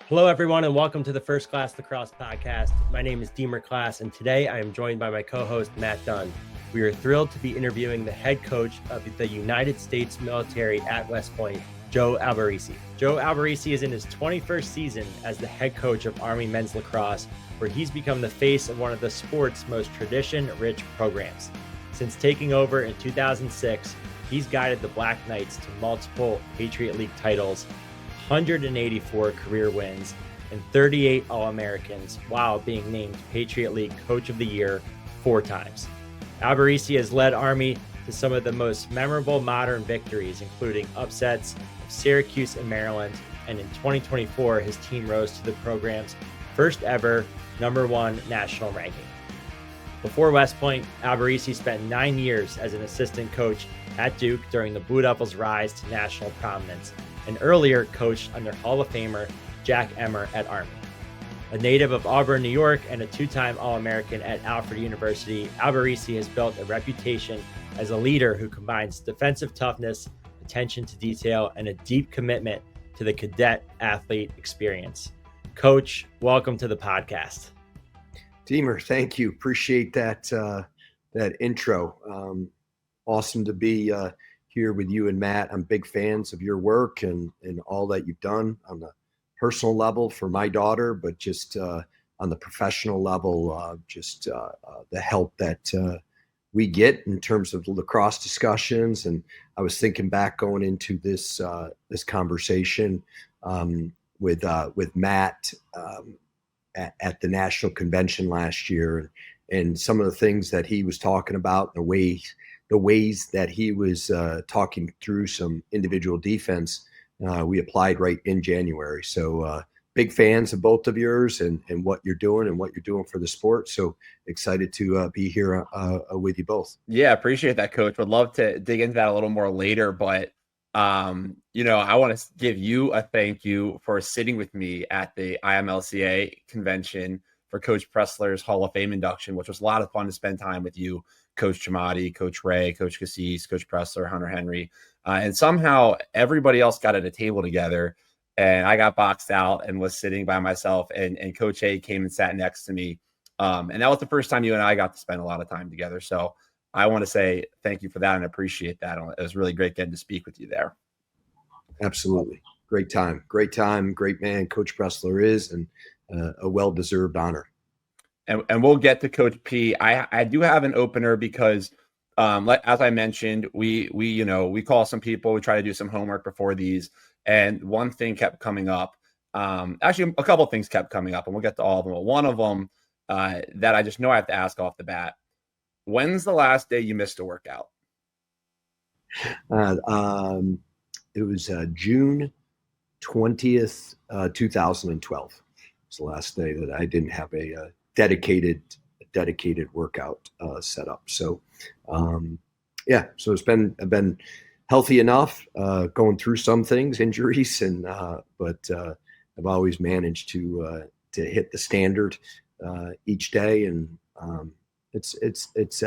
Hello, everyone, and welcome to the First Class Lacrosse podcast. My name is Deemer and today I am joined by my co-host, Matt Dunn. We are thrilled to be interviewing the head coach of the United States military at West Point, Joe Alberici. Joe Alberici is in his 21st season as the head coach of Army men's lacrosse, where he's become the face of one of the sport's most tradition-rich programs. Since taking over in 2006, he's guided the Black Knights to multiple Patriot League titles, 184 career wins, and 38 All-Americans, while being named Patriot League Coach of the Year 4 times. Alberici has led Army to some of the most memorable modern victories, including upsets of Syracuse and Maryland, and in 2024, his team rose to the program's first ever #1 national ranking. Before West Point, Alberici spent 9 years as an assistant coach at Duke during the Blue Devils' rise to national prominence, and earlier coached under Hall of Famer Jack Emmer at Army. A native of Auburn, New York, and a 2-time All-American at Alfred University, Alberici has built a reputation as a leader who combines defensive toughness, attention to detail, and a deep commitment to the cadet athlete experience. Coach, welcome to the podcast. Deemer, thank you. Appreciate that intro. Awesome to be here with you and Matt. I'm big fans of your work and all that you've done on the personal level for my daughter, but just on the professional level, the help that we get in terms of lacrosse discussions. And I was thinking back going into this conversation with Matt at the national convention last year, and some of the things that he was talking about, the ways that he was talking through some individual defense, we applied right in January. So big fans of both of yours and what you're doing and what you're doing for the sport. So excited to be here with you both. Yeah, appreciate that, Coach. Would love to dig into that a little more later, but I want to give you a thank you for sitting with me at the IMLCA convention for Coach Pressler's Hall of Fame induction, which was a lot of fun to spend time with you, Coach Chamati, Coach Ray, Coach Cassis, Coach Pressler, Hunter Henry. And somehow everybody else got at a table together, and I got boxed out and was sitting by myself, and Coach A came and sat next to me. And that was the first time you and I got to spend a lot of time together. So I want to say thank you for that and appreciate that. It was really great getting to speak with you there. Absolutely. Great time. Great man. Coach Pressler is, and a well-deserved honor. And we'll get to Coach P. I do have an opener because, as I mentioned, we call some people, we try to do some homework before these, and one thing kept coming up. Actually, a couple of things kept coming up, and we'll get to all of them. But one of them that I just know I have to ask off the bat: when's the last day you missed a workout? It was June 20th, 2012. It's the last day that I didn't have a dedicated workout set up. So, so I've been healthy enough, going through some things, injuries, but I've always managed to hit the standard each day, and it's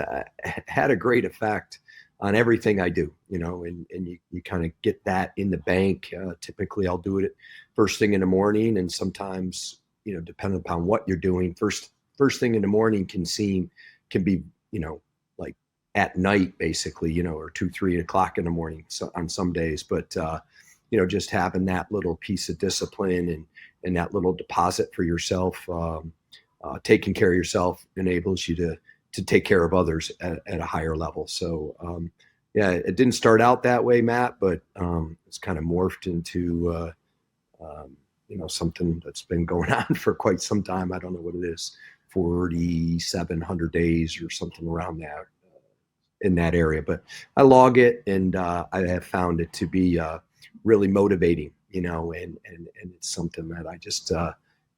had a great effect on everything I do, and you kind of get that in the bank. Typically I'll do it first thing in the morning, and sometimes, depending upon what you're doing, first thing in the morning can be, like at night, basically, or 2-3 o'clock in the morning, so on some days. But, just having that little piece of discipline and that little deposit for yourself, taking care of yourself enables you to take care of others at a higher level. So, it didn't start out that way, Matt, but it's kind of morphed into, something that's been going on for quite some time. I don't know what it is, 4,700 days or something around that, in that area. But I log it, and I have found it to be really motivating, and it's something that I just,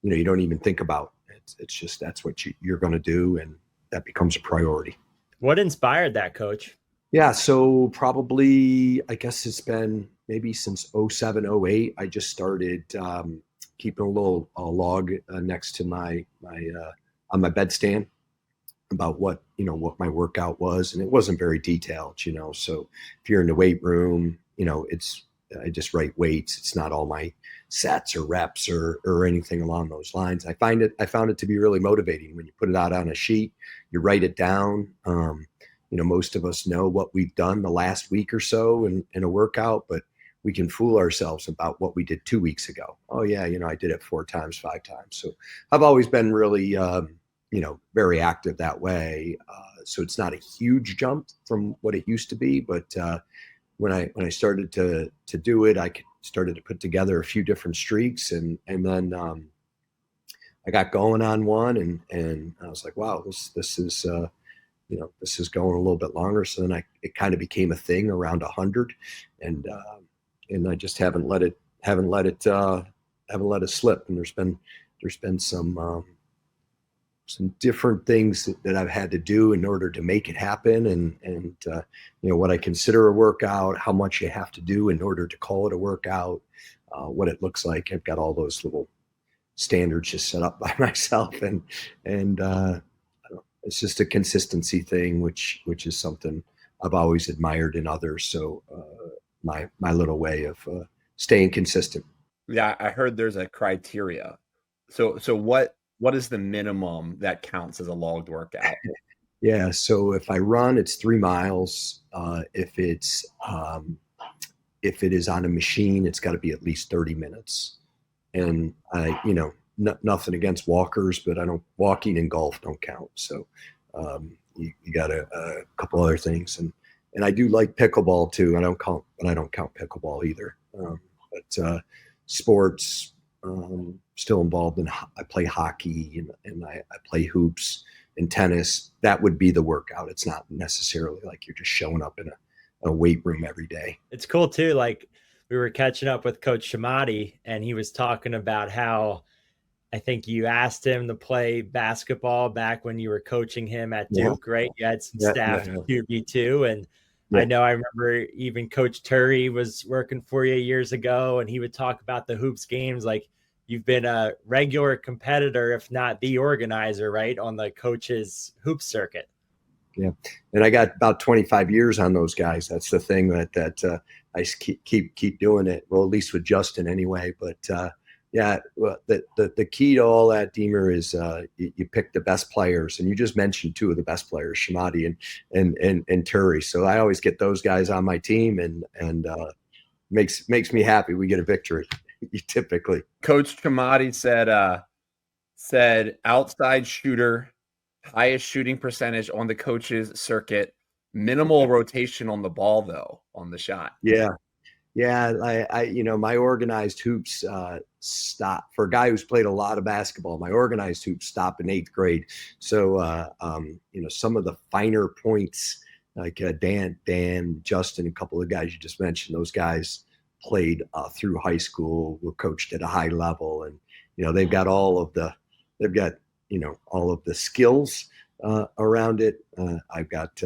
you don't even think about. It's just, that's what you're going to do, and that becomes a priority. What inspired that, Coach? Yeah, so probably, I guess it's been maybe since 07, 08, I just started keeping a little log next to my on my bedstand about what my workout was, and it wasn't very detailed, so if you're in the weight room, it's I just write weights. It's not all my sets or reps or anything along those lines. I found it to be really motivating when you put it out on a sheet, you write it down. Most of us know what we've done the last week or so in a workout, but we can fool ourselves about what we did 2 weeks ago. Oh yeah, I did it 4 times, 5 times. So I've always been really, very active that way. So it's not a huge jump from what it used to be, but when I started to do it, I started to put together a few different streaks, and then I got going on one, and I was like, wow, this is this is going a little bit longer. So then it kind of became a thing around 100, and I just haven't let it slip. And there's been some different things that I've had to do in order to make it happen, and what I consider a workout, how much you have to do in order to call it a workout, what it looks like. I've got all those little standards just set up by myself, and it's just a consistency thing, which is something I've always admired in others. So my little way of staying consistent. Yeah, I heard there's a criteria. So what is the minimum that counts as a logged workout? Yeah, so if I run, it's 3 miles. If it is on a machine, it's got to be at least 30 minutes. And nothing against walkers, but walking and golf don't count. So you got a couple other things, and I do like pickleball too. I don't count pickleball either. But sports, still involved in. I play hockey and I play hoops and tennis. That would be the workout. It's not necessarily like you're just showing up in a weight room every day. It's cool too. Like, we were catching up with Coach Shamati, and he was talking about how I think you asked him to play basketball back when you were coaching him at Duke, right? You had some staff at QB2, and I know I remember even Coach Turry was working for you years ago, and he would talk about the hoops games. Like, you've been a regular competitor, if not the organizer, right, on the coach's hoop circuit. Yeah, and I got about 25 years on those guys. That's the thing that I keep doing it. Well, at least with Justin anyway. But well, the key to all that, Deemer, is you pick the best players, and you just mentioned 2 of the best players, Shamati and Turry. So I always get those guys on my team, and makes me happy. We get a victory typically. Coach Shamati said outside shooter, highest shooting percentage on the coach's circuit, minimal rotation on the ball though on the shot. Yeah. I my organized hoops stop for a guy who's played a lot of basketball. My organized hoops stop in 8th grade. So some of the finer points, like Dan, Justin, a couple of guys you just mentioned, those guys played through high school, were coached at a high level, and they've got all of the skills around it. I've got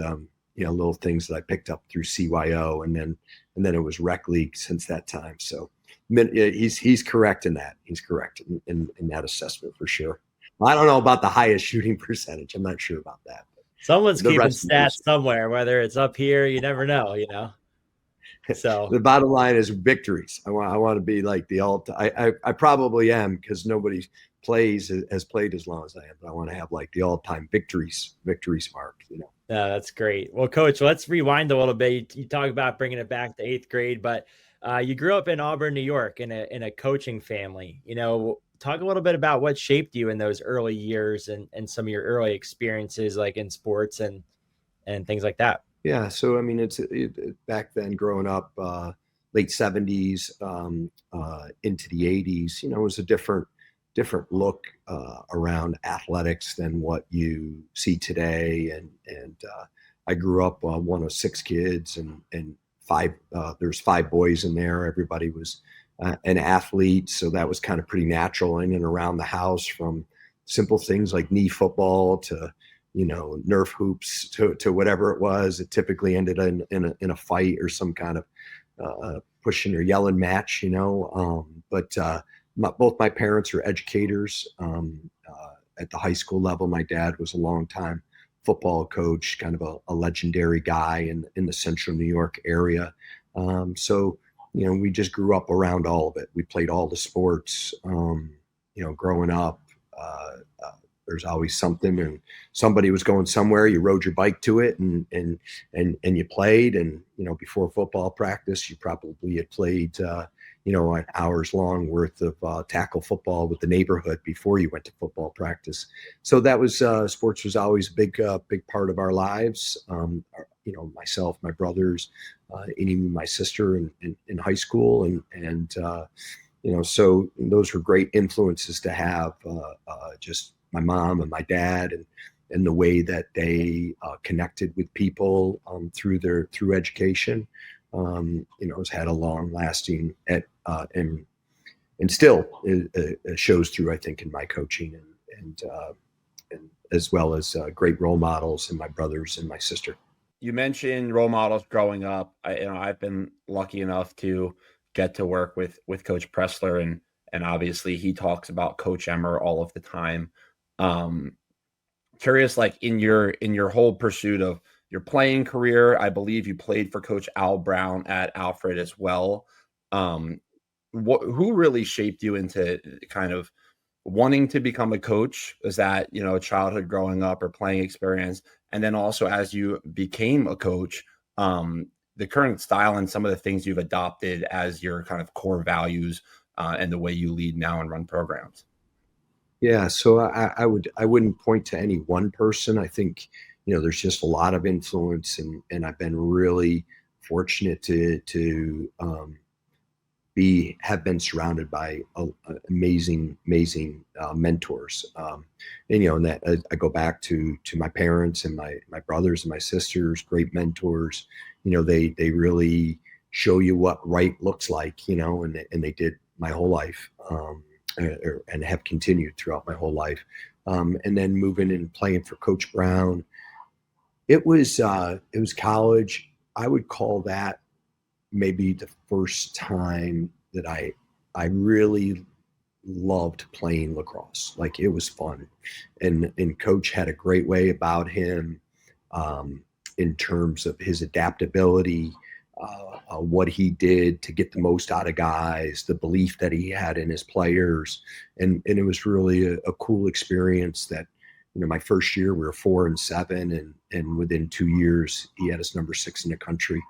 little things that I picked up through CYO, and then it was rec league since that time. So he's correct in that. He's correct in that assessment for sure. I don't know about the highest shooting percentage. I'm not sure about that. Someone's keeping stats somewhere, whether it's up here, you never know, So the bottom line is victories. I want to be like the I probably am, because nobody has played as long as I have. But I want to have like the all-time victories mark. Yeah, that's great. Well, Coach, let's rewind a little bit. You talk about bringing it back to 8th grade, but you grew up in Auburn, New York, in a coaching family. Talk a little bit about what shaped you in those early years and some of your early experiences, like in sports and things like that. Yeah. So, I mean, it's back then growing up, late 70s into the 80s, it was a different look around athletics than what you see today. And I grew up one of 6 kids, and 5, there's 5 boys in there. Everybody was an athlete. So that was kind of pretty natural in and around the house, from simple things like knee football to, Nerf hoops to whatever it was. It typically ended in a fight or some kind of pushing or yelling match, but both my parents are educators at the high school level. My dad was a longtime football coach, kind of a legendary guy in the central New York area. So, we just grew up around all of it. We played all the sports, growing up. There's always something, and somebody was going somewhere. You rode your bike to it, and you played. And before football practice, you probably had played an hours long worth of tackle football with the neighborhood before you went to football practice. So that was sports was always a big part of our lives. Myself, my brothers, and even my sister in high school, and so those were great influences to have. Just my mom and my dad, and the way that they connected with people through education, has had a long lasting and still shows through, I think, in my coaching and as well as great role models in my brothers and my sister. You mentioned role models growing up. I've been lucky enough to get to work with Coach Pressler, and obviously he talks about Coach Emmer all of the time. Curious, like in your whole pursuit of your playing career, I believe you played for Coach Al Brown at Alfred as well. Who really shaped you into kind of wanting to become a coach? Was that, childhood growing up or playing experience? And then also as you became a coach, the current style and some of the things you've adopted as your kind of core values and the way you lead now and run programs. Yeah, so I wouldn't point to any one person. I think there's just a lot of influence, and I've been really fortunate to have been surrounded by amazing mentors. And that I go back to my parents and my brothers and my sisters, great mentors. They really show you what right looks like. And they did my whole life. And have continued throughout my whole life. And then moving and playing for Coach Brown, it was college. I would call that maybe the first time that I really loved playing lacrosse. Like, it was fun, and Coach had a great way about him in terms of his adaptability. What he did to get the most out of guys, the belief that he had in his players. And it was really a cool experience that, my first year we were 4-7, and within 2 years he had us number 6 in the country.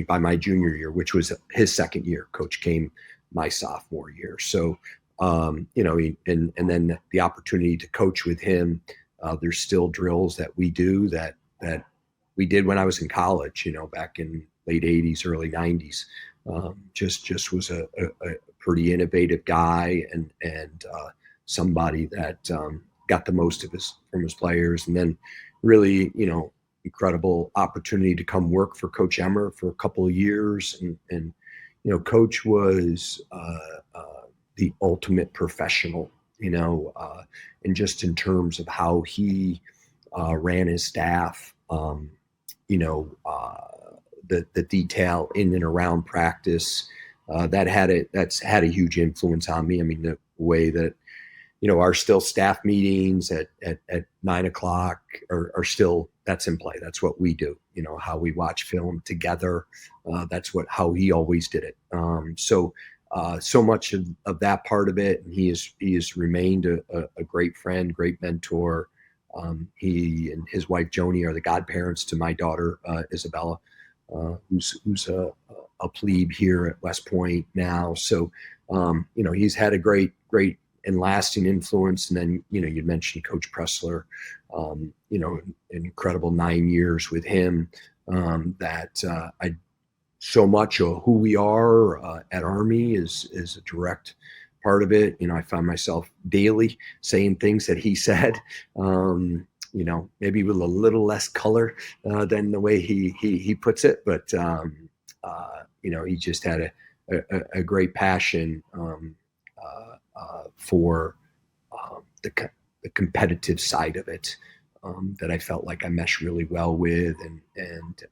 By my junior year, which was his second year, Coach came my sophomore year. So, and then the opportunity to coach with him, there's still drills that we do that we did when I was in college, back in late 80s, early 90s. Just was a pretty innovative guy, and somebody that got the most from his players. And then really, incredible opportunity to come work for Coach Emmer for a couple of years. And Coach was the ultimate professional, and just in terms of how he ran his staff, the detail in and around practice, that's had a huge influence on me. I mean, the way that, our still staff meetings at 9:00 are still, that's in play. That's what we do, how we watch film together. That's how he always did it. So much of that part of it, and he has remained a great friend, great mentor. He and his wife Joni are the godparents to my daughter Isabella, who's a plebe here at West Point now. So he's had a great and lasting influence. And then you mentioned Coach Pressler, an incredible 9 years with him. That I so much of who we are at Army is a direct part of it. I find myself daily saying things that he said, maybe with a little less color than the way he puts it. But, he just had a great passion for the competitive side of it that I felt like I meshed really well with, and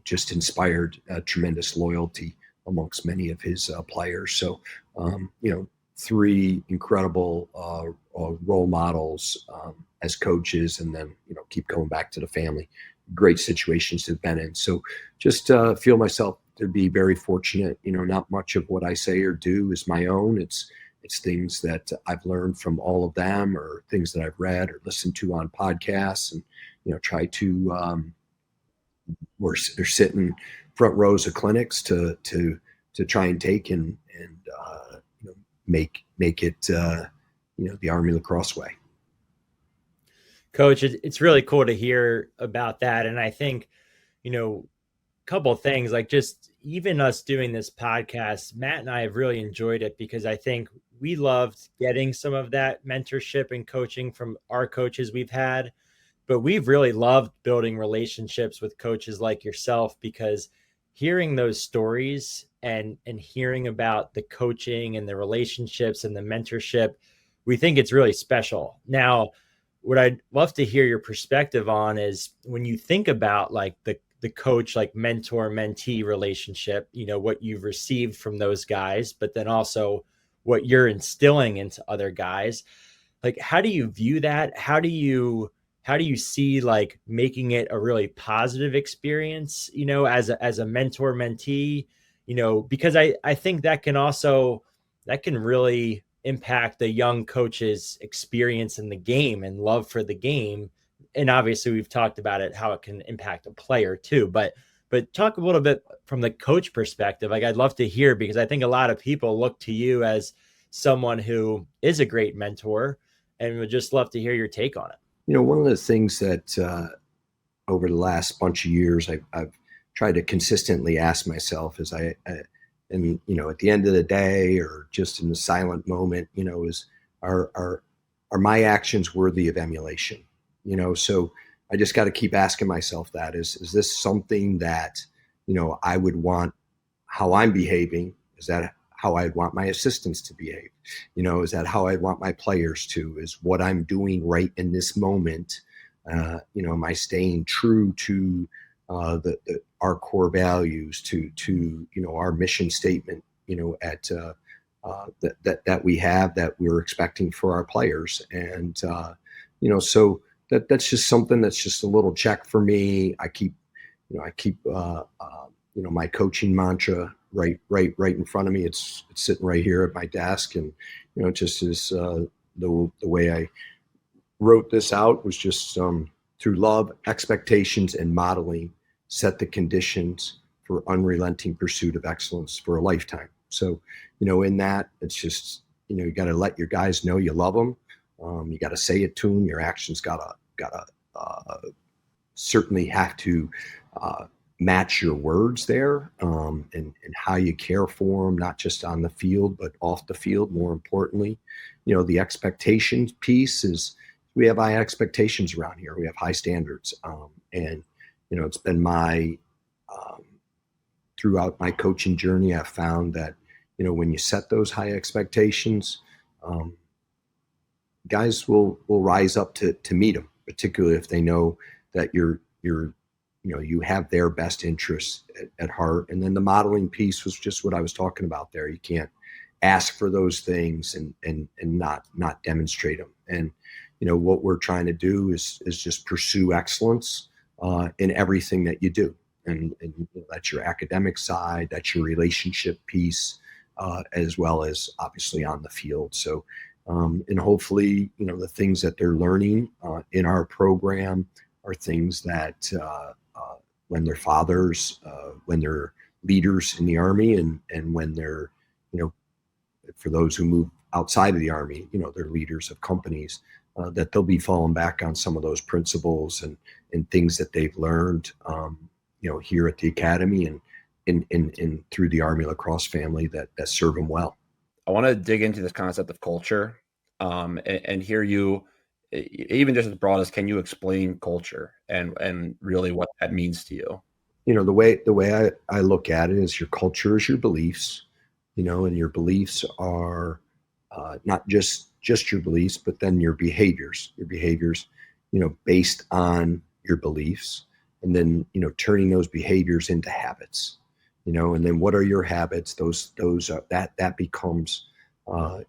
just inspired tremendous loyalty amongst many of his players. So, 3 incredible role models as coaches, and then, keep going back to the family. great situations to have been in. So just feel myself to be very fortunate. Not much of what I say or do is my own. It's things that I've learned from all of them, or things that I've read or listened to on podcasts, and try to they're sitting front rows of clinics to try and take and make it the Army lacrosse way. Coach, it's really cool to hear about that. And I think, a couple of things, like just even us doing this podcast, Matt and I have really enjoyed it, because I think we loved getting some of that mentorship and coaching from our coaches we've had, but we've really loved building relationships with coaches like yourself, because hearing those stories and hearing about the coaching and the relationships and the mentorship, we think it's really special. Now, what I'd love to hear your perspective on is, when you think about like the coach, like mentor mentee relationship, what you've received from those guys, but then also what you're instilling into other guys, like, how do you view that? How do you see like making it a really positive experience, as a mentor mentee, because I think that can really impact the young coach's experience in the game and love for the game. And obviously we've talked about it, how it can impact a player too, but talk a little bit from the coach perspective. Like, I'd love to hear, because I think a lot of people look to you as someone who is a great mentor, and would just love to hear your take on it. One of the things that over the last bunch of years I've tried to consistently ask myself is and at the end of the day, or just in the silent moment, is are my actions worthy of emulation? So I just got to keep asking myself that, is this something that, I would want? How I'm behaving, is that how I'd want my assistants to behave? Is that how I'd want my players to? Is what I'm doing right in this moment? Am I staying true to our core values, to our mission statement, at that we have, that we're expecting for our players? And so that's just something that's just a little check for me. I keep my coaching mantra right in front of me. It's sitting right here at my desk, and just as the way I wrote this out was just through love, expectations, and modeling, set the conditions for unrelenting pursuit of excellence for a lifetime. So, in that, it's just, you got to let your guys know you love them. You got to say it to them. Your actions gotta certainly have to match your words there, and how you care for them, not just on the field, but off the field. More importantly, the expectations piece is, we have high expectations around here. We have high standards. And, it's been throughout my coaching journey, I've found that, when you set those high expectations, guys will rise up to meet them, particularly if they know that you have their best interests at heart. And then the modeling piece was just what I was talking about there. You can't ask for those things and not demonstrate them. And, what we're trying to do is just pursue excellence in everything that you do. And that's your academic side, that's your relationship piece, as well as obviously on the field. So, and hopefully, the things that they're learning in our program are things that when they're fathers, when they're leaders in the Army, and when they're, for those who move outside of the Army, they're leaders of companies, that they'll be falling back on some of those principles and things that they've learned, here at the academy and through the Army lacrosse family that serve them well. I want to dig into this concept of culture, and hear you, even just as broad as, can you explain culture and really what that means to you? The way I look at it is, your culture is your beliefs, and your beliefs are not just your beliefs, but then your behaviors, based on your beliefs, and then, turning those behaviors into habits, and then what are your habits? Those are, that becomes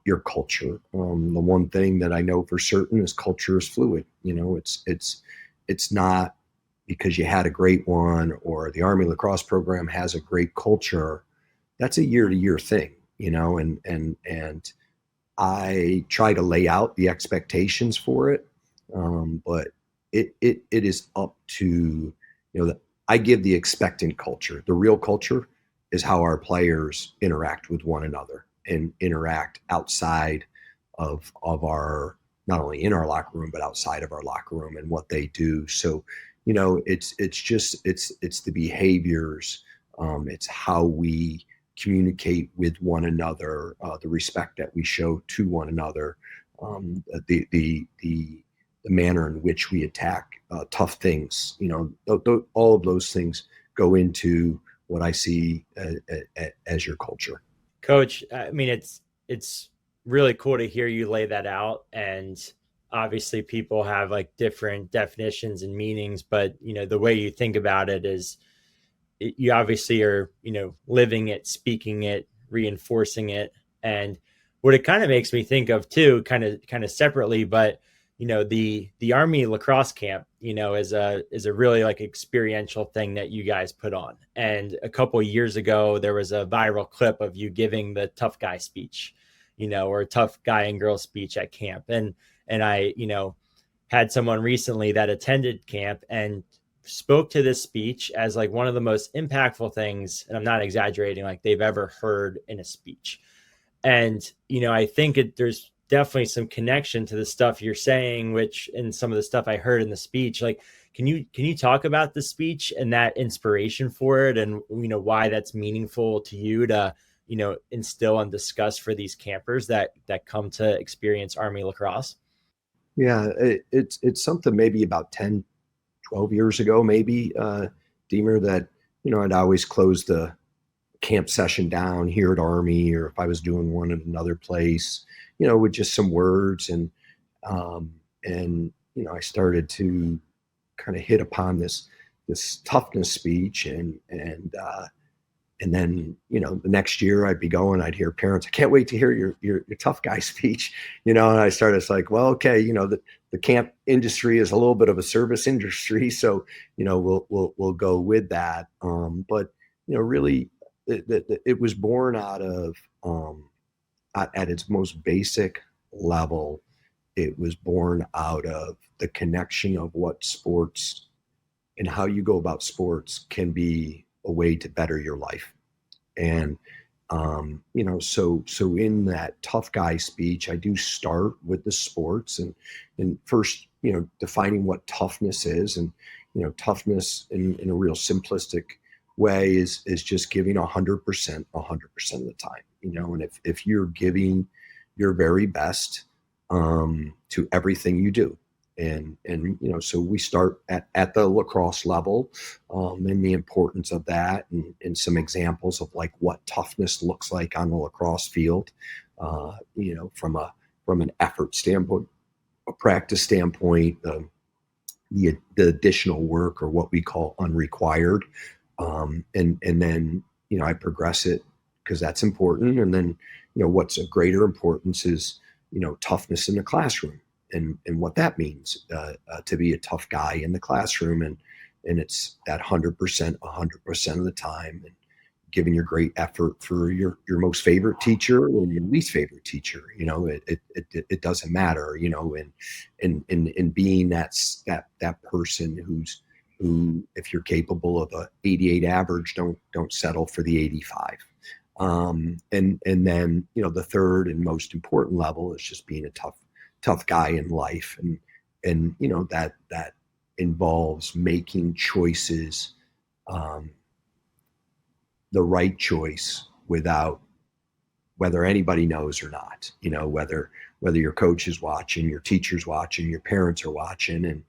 your culture. The one thing that I know for certain is culture is fluid. It's not because you had a great one, or the Army lacrosse program has a great culture. That's a year-to-year thing, and I try to lay out the expectations for it. But it is up to, I give the expectant culture. The real culture is how our players interact with one another and interact outside of our, not only in our locker room, but outside of our locker room, and what they do. So, it's the behaviors. It's how we communicate with one another, the respect that we show to one another, the manner in which we attack tough things. All of those things go into what I see as your culture. Coach, I mean, it's really cool to hear you lay that out. And obviously people have like different definitions and meanings, but the way you think about it is you obviously are, living it, speaking it, reinforcing it. And what it kind of makes me think of too, kind of separately, but the Army lacrosse camp, is a really like experiential thing that you guys put on. And a couple of years ago, there was a viral clip of you giving the tough guy speech, or tough guy and girl speech at camp. And I, had someone recently that attended camp and spoke to this speech as like one of the most impactful things, and I'm not exaggerating, like they've ever heard in a speech. And, I think there's definitely some connection to the stuff you're saying, which, and some of the stuff I heard in the speech, like, can you talk about the speech and that inspiration for it, and, why that's meaningful to you to, instill and discuss for these campers that come to experience Army lacrosse? Yeah, it's something maybe about 10, 12 years ago, maybe, Deemer, that, I'd always close the camp session down here at Army, or if I was doing one at another place, with just some words. And I started to kind of hit upon this toughness speech, and then, the next year I'd be going, I'd hear parents, I can't wait to hear your tough guy speech, and I started, it's like, well, okay, the camp industry is a little bit of a service industry. So, we'll go with that. But, really it was born out of, at its most basic level, it was born out of the connection of what sports and how you go about sports can be a way to better your life. And, so in that tough guy speech, I do start with the sports, and first, defining what toughness is. And, toughness in a real simplistic way is just giving 100% 100% of the time, and if you're giving your very best to everything you do. And so we start at the lacrosse level, and the importance of that, and some examples of like what toughness looks like on the lacrosse field, from an effort standpoint, a practice standpoint, the additional work, or what we call unrequired, and then I progress it because that's important. And then what's of greater importance is toughness in the classroom, and what that means, to be a tough guy in the classroom, and it's that 100% 100% of the time, and giving your great effort for your most favorite teacher or your least favorite teacher. It doesn't matter, and being that person who, if you're capable of a 88 average, don't settle for the 85. And then the third and most important level is just being a tough guy in life, and that involves making choices, the right choice, without whether anybody knows or not, whether your coach is watching, your teacher's watching, your parents are watching, and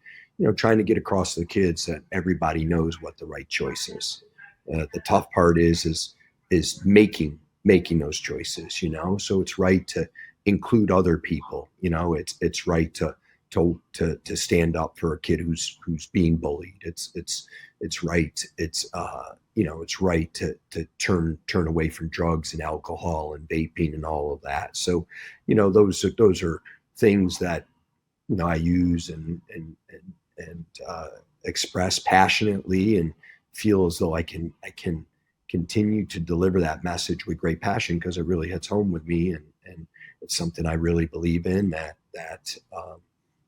trying to get across to the kids that everybody knows what the right choice is. The tough part is making those choices, so it's right to include other people, it's right to stand up for a kid who's being bullied. It's right. It's right to turn away from drugs and alcohol and vaping and all of that. So, those are things that I use and express passionately and feel as though I can continue to deliver that message with great passion, because it really hits home with me, and it's something I really believe in, that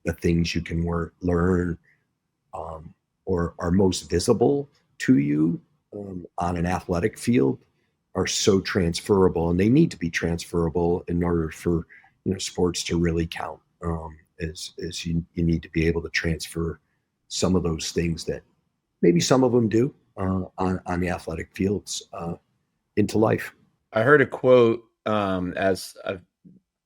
the things you can learn or are most visible to you on an athletic field are so transferable, and they need to be transferable in order for sports to really count. Is you need to be able to transfer some of those things that maybe some of them do on the athletic fields into life. I heard a quote as I've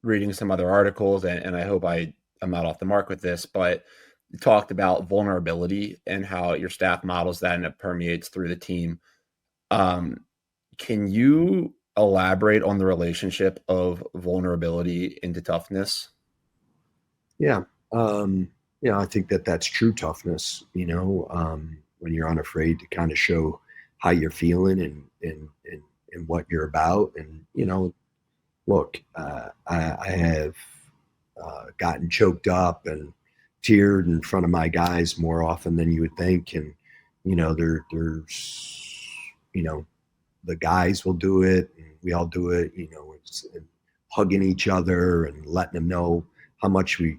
reading some other articles, and I hope I'm not off the mark with this, but you talked about vulnerability and how your staff models that and it permeates through the team. Can you elaborate on the relationship of vulnerability into toughness? Yeah. I think that's true toughness, when you're unafraid to kind of show how you're feeling and what you're about. And, look, I have gotten choked up and teared in front of my guys more often than you would think. And, there's the guys will do it, and we all do it, it's hugging each other and letting them know how much we,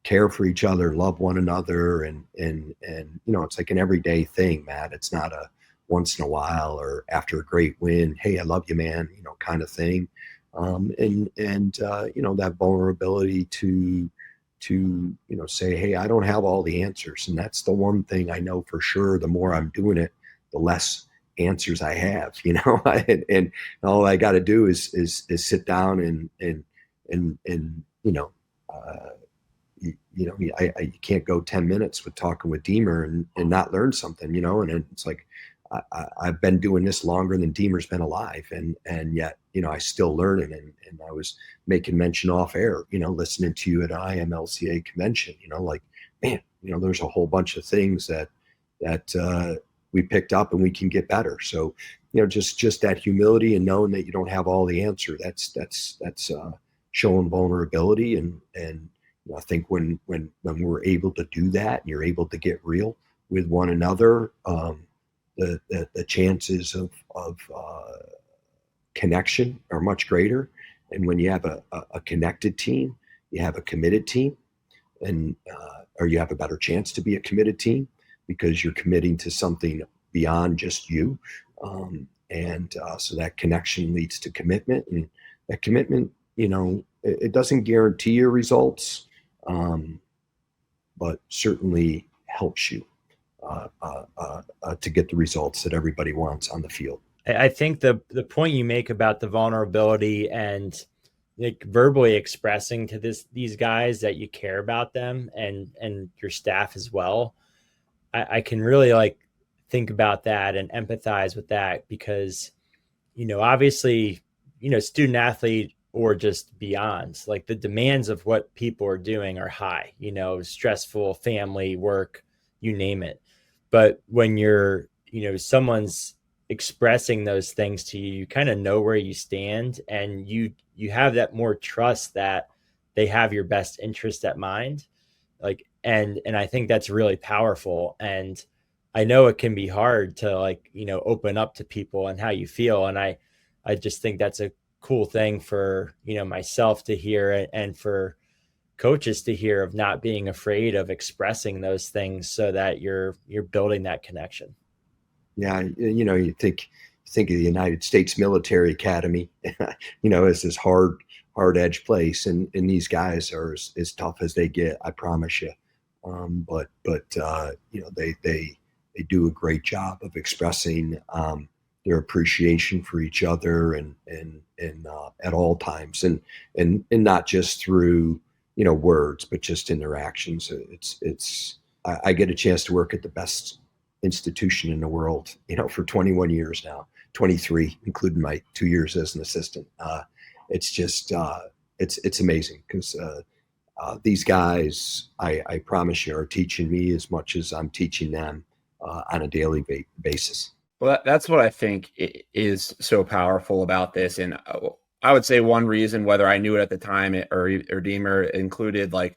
care for each other, love one another. And it's like an everyday thing, Matt. It's not a once in a while or after a great win, hey, I love you, man, kind of thing. That vulnerability to say, hey, I don't have all the answers. And that's the one thing I know for sure. The more I'm doing it, the less answers I have, and all I got to do is sit down and you can't go 10 minutes with talking with Deemer and not learn something, and it's like, I've been doing this longer than Deemer's been alive, and yet, I still learning. And I was making mention off air, listening to you at IMLCA convention, like, man, there's a whole bunch of things that we picked up and we can get better. So, just that humility and knowing that you don't have all the answer, that's showing vulnerability. And I think when we're able to do that, and you're able to get real with one another, the chances of connection are much greater. And when you have a connected team, you have a committed team, or you have a better chance to be a committed team, because you're committing to something beyond just you. So that connection leads to commitment, and that commitment, it doesn't guarantee your results, but certainly helps you to get the results that everybody wants on the field. I think the point you make about the vulnerability and like verbally expressing to these guys that you care about them and your staff as well, I can really like think about that and empathize with that, because, obviously, student athlete or just beyond, like the demands of what people are doing are high, stressful, family, work, you name it. But when you're, someone's expressing those things to you, you kind of know where you stand, and you have that more trust that they have your best interest at mind. Like, and I think that's really powerful. And I know it can be hard to open up to people and how you feel. And I just think that's a cool thing for, myself to hear, and for coaches to hear, of not being afraid of expressing those things so that you're building that connection. Yeah. You think of the United States Military Academy, as this hard edge place. And these guys are as tough as they get, I promise you. But they do a great job of expressing their appreciation for each other and at all times, and not just through words, but just in their actions. I get a chance to work at the best institution in the world, for 21 years now, 23, including my 2 years as an assistant. It's just it's amazing, because these guys, I promise you, are teaching me as much as I'm teaching them on a daily basis. Well, that's what I think is so powerful about this. And I would say one reason, whether I knew it at the time or Deemer, included like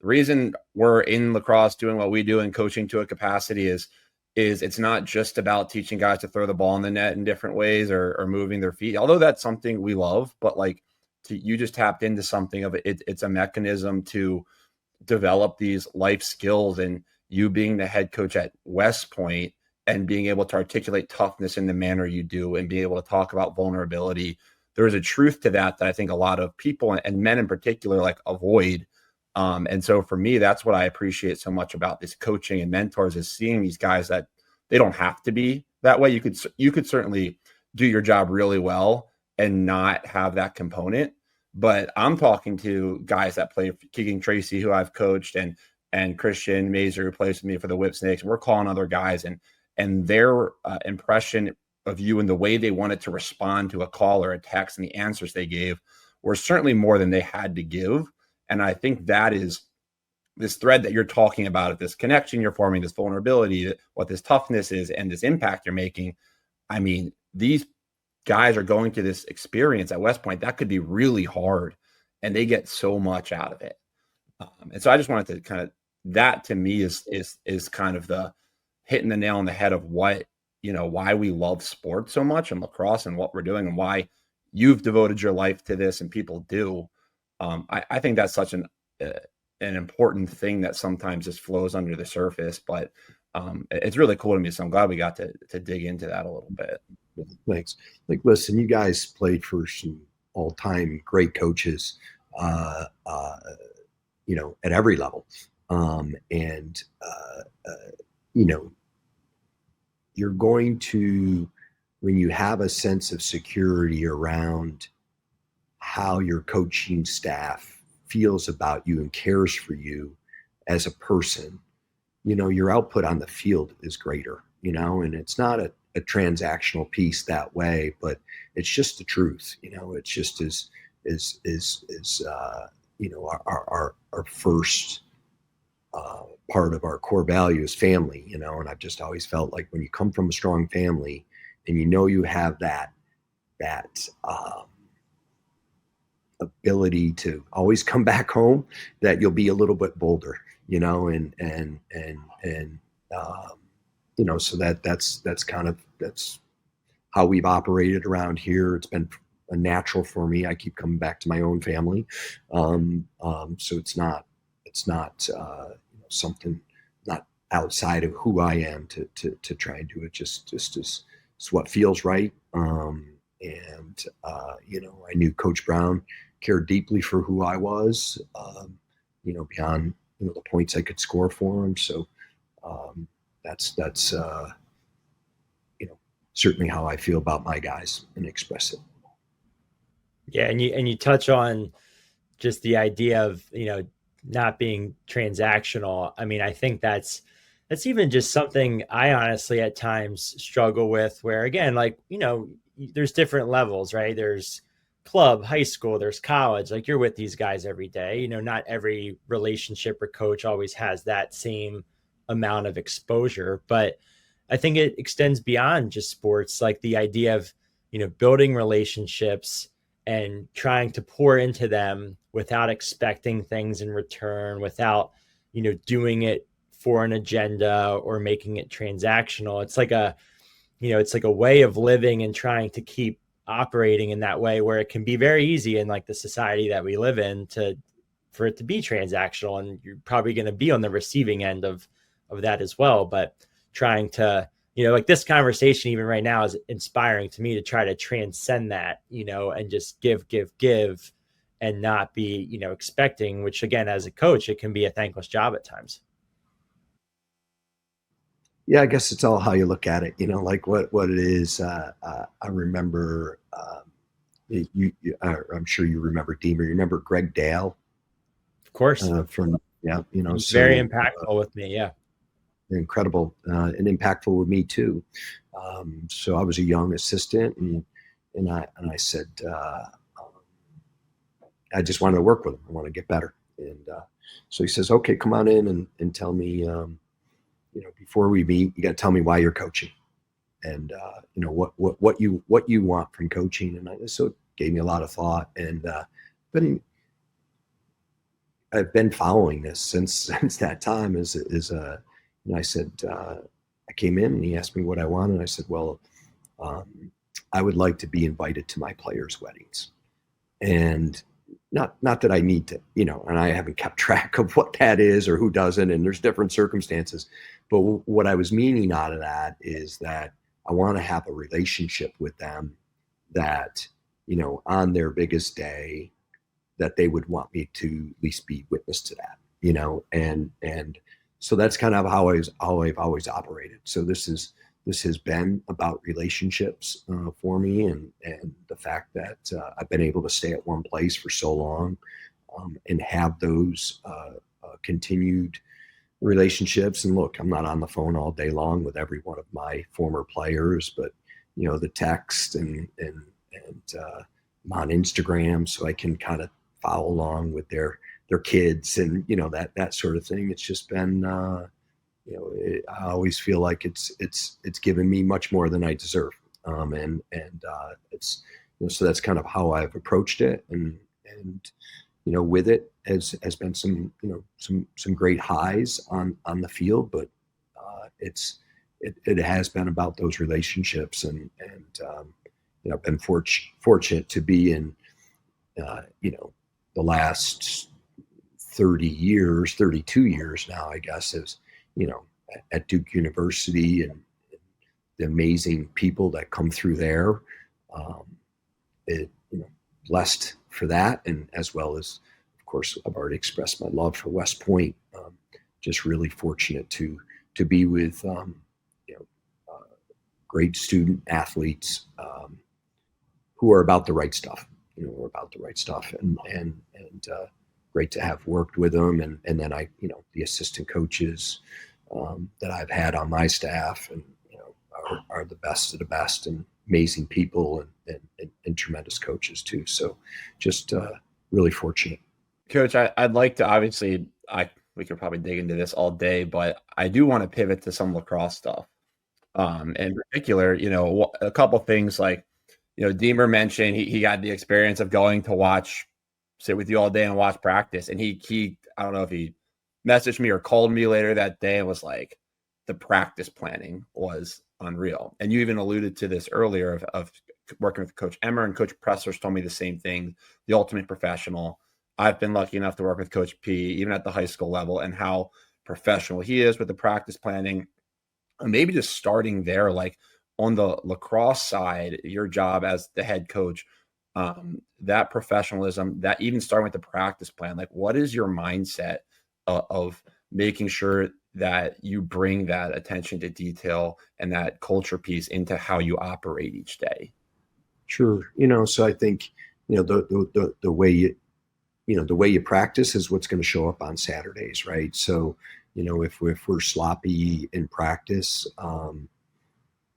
the reason we're in lacrosse doing what we do and coaching to a capacity is it's not just about teaching guys to throw the ball in the net in different ways or moving their feet, although that's something we love. But like, you just tapped into something of it. It's a mechanism to develop these life skills, and you being the head coach at West Point and being able to articulate toughness in the manner you do and being able to talk about vulnerability. There's a truth to that I think a lot of people, and men in particular, like avoid. And so for me, that's what I appreciate so much about this coaching and mentors, is seeing these guys that they don't have to be that way. You could certainly do your job really well and not have that component. But I'm talking to guys that play, Keegan Tracy, who I've coached, and Christian Mazer, who plays with me for the Whip Snakes. We're calling other guys, and their impression of you and the way they wanted to respond to a call or a text and the answers they gave were certainly more than they had to give. And I think that is this thread that you're talking about, this connection you're forming, this vulnerability, what this toughness is, and this impact you're making. I mean, these guys are going to this experience at West Point that could be really hard, and they get so much out of it. And so I just wanted to kind of, that to me is kind of the hitting the nail on the head of what, why we love sports so much and lacrosse and what we're doing, and why you've devoted your life to this and people do. I think that's such an important thing that sometimes just flows under the surface, but it's really cool to me. So I'm glad we got to dig into that a little bit. Thanks. Like, listen, you guys played for some all-time great coaches, at every level. You're going to, when you have a sense of security around how your coaching staff feels about you and cares for you as a person, your output on the field is greater, and it's not a transactional piece that way, but it's just the truth. It's just our first part of our core value is family, and I've just always felt like when you come from a strong family and you have that ability to always come back home, that you'll be a little bit bolder, so that's how we've operated around here. It's been a natural for me. I keep coming back to my own family. So it's not something not outside of who I am to try and do it. Just it's what feels right. I knew Coach Brown cared deeply for who I was, beyond, the points I could score for him. So, that's certainly how I feel about my guys and express it. Yeah. And you touch on just the idea of, not being transactional. I mean, I think that's even just something I honestly at times struggle with, where again, like, there's different levels, right? There's club, high school, there's college, like you're with these guys every day. Not every relationship or coach always has that same amount of exposure, but I think it extends beyond just sports, like the idea of, building relationships and trying to pour into them without expecting things in return, without, doing it for an agenda or making it transactional. It's like a way of living and trying to keep operating in that way, where it can be very easy in like the society that we live in for it to be transactional, and you're probably going to be on the receiving end of that as well. But trying to, like this conversation even right now is inspiring to me to try to transcend that, and just give and not be, expecting, which again, as a coach, it can be a thankless job at times. Yeah, I guess it's all how you look at it, like what it is. I remember, I'm sure you remember Deemer. You remember Greg Dale? Of course. So very impactful with me. Yeah. Incredible and impactful with me too. So I was a young assistant, and I said, I just wanted to work with him. I want to get better. And so he says, okay, come on in and tell me, before we meet, you got to tell me why you're coaching, and what you want from coaching. And so it gave me a lot of thought. And but I've been following this since that time. And I said, I came in and he asked me what I wanted. I said, well, I would like to be invited to my players' weddings, and not that I need to, and I haven't kept track of what that is or who doesn't, and there's different circumstances. But what I was meaning out of that is that I want to have a relationship with them that, on their biggest day, that they would want me to at least be witness to that, and so that's kind of how I've always operated. So this has been about relationships for me, and the fact that I've been able to stay at one place for so long, and have those continued relationships. And look, I'm not on the phone all day long with every one of my former players, but the text and I'm on Instagram, so I can kind of follow along with their kids and that sort of thing. It's just been I always feel like it's given me much more than I deserve, and it's so that's kind of how I've approached it, and with it has been some great highs on the field, but it has been about those relationships, and I've been fortunate to be in the last 32 years now, I guess, is at Duke University, and the amazing people that come through there. Blessed for that, and as well as, of course, I've already expressed my love for West Point. Just really fortunate to be with great student athletes who are about the right stuff. And great to have worked with them, and then the assistant coaches that I've had on my staff, and are the best of the best, and amazing people, and tremendous coaches too. So just really fortunate. Coach, I'd like to, obviously, we could probably dig into this all day, but I do want to pivot to some lacrosse stuff. In particular, a couple things like, Deemer mentioned he got the experience of going to sit with you all day and watch practice. And he I don't know if he messaged me or called me later that day and was like, the practice planning was unreal. And you even alluded to this earlier of working with Coach Emmer, and Coach Pressler's told me the same thing, the ultimate professional. I've been lucky enough to work with Coach P, even at the high school level, and how professional he is with the practice planning. And maybe just starting there, like on the lacrosse side, your job as the head coach, that professionalism, that even starting with the practice plan, like what is your mindset of making sure that you bring that attention to detail and that culture piece into how you operate each day? Sure. So I think, the way you practice is what's going to show up on Saturdays, right? So, if we're sloppy in practice,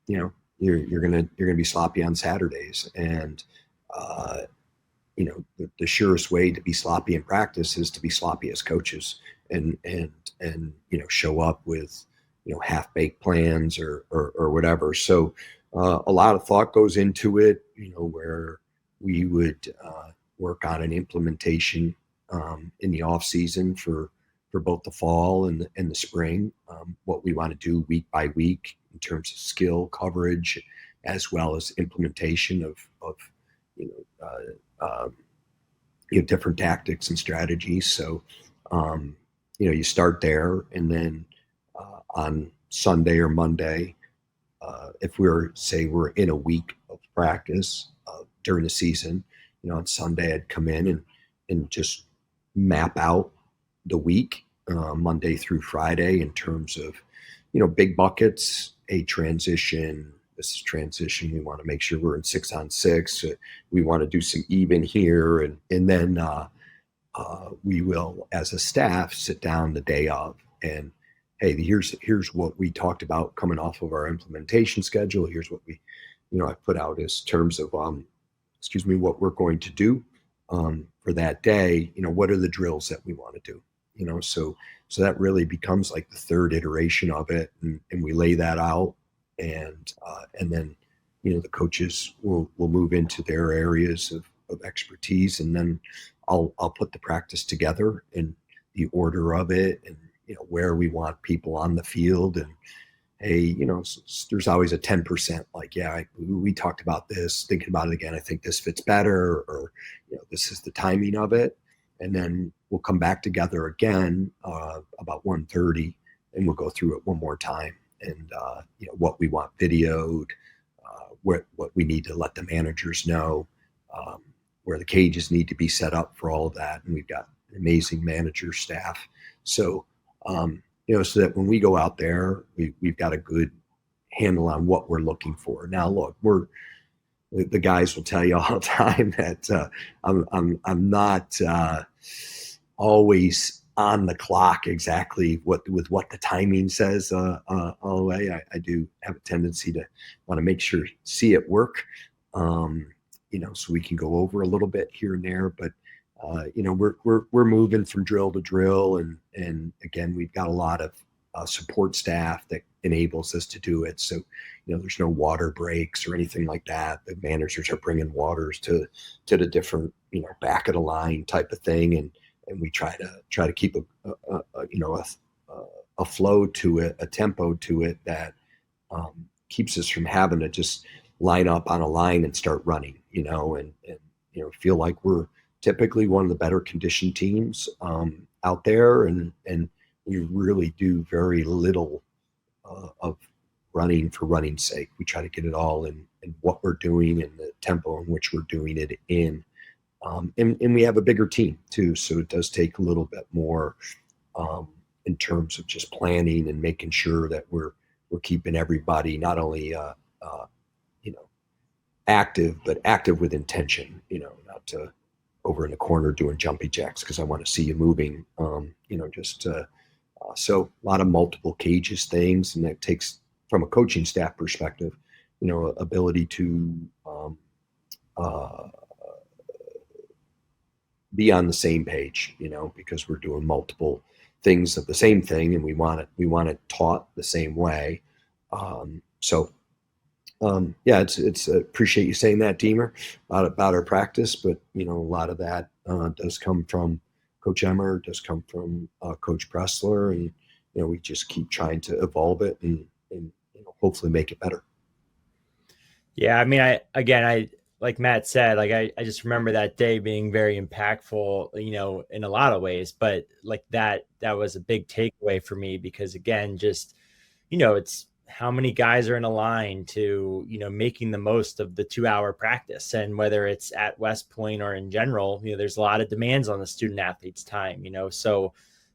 you're gonna be sloppy on Saturdays, and the surest way to be sloppy in practice is to be sloppy as coaches, and show up with half-baked plans or whatever. So a lot of thought goes into it, where we would work on an implementation in the off season for both the fall and the spring, what we want to do week by week in terms of skill coverage, as well as implementation of different tactics and strategies. So you start there, and then on Sunday or Monday, if we're in a week of practice during the season, on Sunday I'd come in and just map out the week, Monday through Friday, in terms of big buckets. A transition, this is transition, we want to make sure we're in 6-on-6, we want to do some even here, and then we will, as a staff, sit down the day of, and hey, here's what we talked about coming off of our implementation schedule. Here's what we I put out as terms of what we're going to do for that day. What are the drills that we want to do? So that really becomes like the third iteration of it, and we lay that out, and then the coaches will move into their areas of expertise, and then I'll put the practice together, and the order of it, and where we want people on the field. And hey, there's always a 10% like, yeah, we talked about this, thinking about it again, I think this fits better, or this is the timing of it. And then we'll come back together again about 1:30, and we'll go through it one more time, and what we want videoed, what we need to let the managers know, where the cages need to be set up for all of that. And we've got an amazing manager staff. So, so that when we go out there, we've got a good handle on what we're looking for. Now, look, the guys will tell you all the time that I'm not always on the clock exactly with what the timing says all the way. I do have a tendency to want to make sure see it work, so we can go over a little bit here and there. But we're moving from drill to drill, and again, we've got a lot of support staff that enables us to do it. So there's no water breaks or anything like that. The managers are bringing waters to the different back of the line type of thing, and we try to keep a flow to it, a tempo to it that keeps us from having to just line up on a line and start running, and feel like we're typically one of the better conditioned teams out there, and we really do very little of running for running's sake. We try to get it all in what we're doing and the tempo in which we're doing it in. And we have a bigger team too, so it does take a little bit more in terms of just planning and making sure that we're keeping everybody not only active, but active with intention. Not over in the corner doing jumpy jacks because I want to see you moving. So a lot of multiple cages things, and that takes, from a coaching staff perspective, ability to be on the same page, because we're doing multiple things of the same thing, and we want it taught the same way. It's appreciate you saying that, Deemer, about our practice, but a lot of that does come from Coach Emmer, does come from Coach Pressler, and we just keep trying to evolve it and hopefully make it better. Yeah, I mean, I like Matt said, like I just remember that day being very impactful, in a lot of ways, but like that was a big takeaway for me, because again, just, it's how many guys are in a line to, making the most of the 2-hour practice. And whether it's at West Point or in general, there's a lot of demands on the student athlete's time, so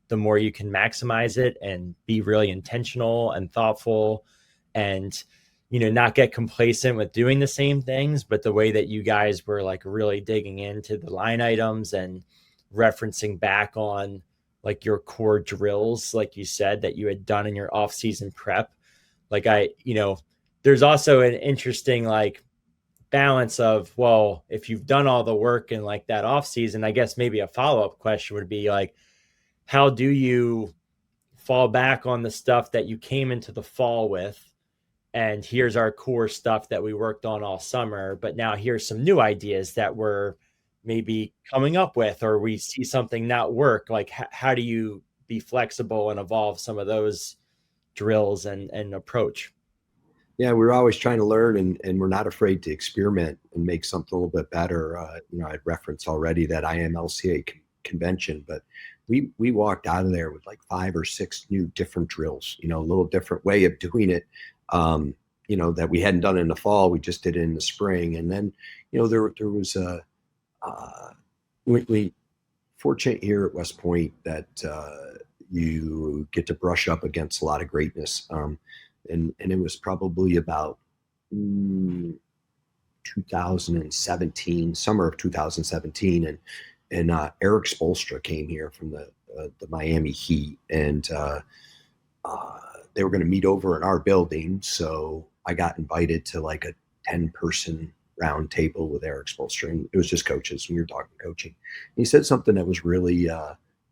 the more you can maximize it and be really intentional and thoughtful, and not get complacent with doing the same things, but the way that you guys were like really digging into the line items and referencing back on like your core drills, like you said, that you had done in your off-season prep. Like there's also an interesting like balance of, well, if you've done all the work in like that off-season, I guess maybe a follow-up question would be like, how do you fall back on the stuff that you came into the fall with? And here's our core stuff that we worked on all summer, but now here's some new ideas that we're maybe coming up with, or we see something not work. Like, how do you be flexible and evolve some of those drills and approach? Yeah, we're always trying to learn, and we're not afraid to experiment and make something a little bit better. I'd referenced already that IMLCA convention, but we walked out of there with like 5 or 6 new different drills, a little different way of doing it. That we hadn't done in the fall, we just did it in the spring. And then, there was we fortunate here at West Point that you get to brush up against a lot of greatness. And it was probably about 2017, summer of 2017. And Eric Spoelstra came here from the Miami Heat, and they were going to meet over in our building. So I got invited to like a 10-person round table with Eric Spoelstra, and it was just coaches. We were talking coaching. And he said something that was really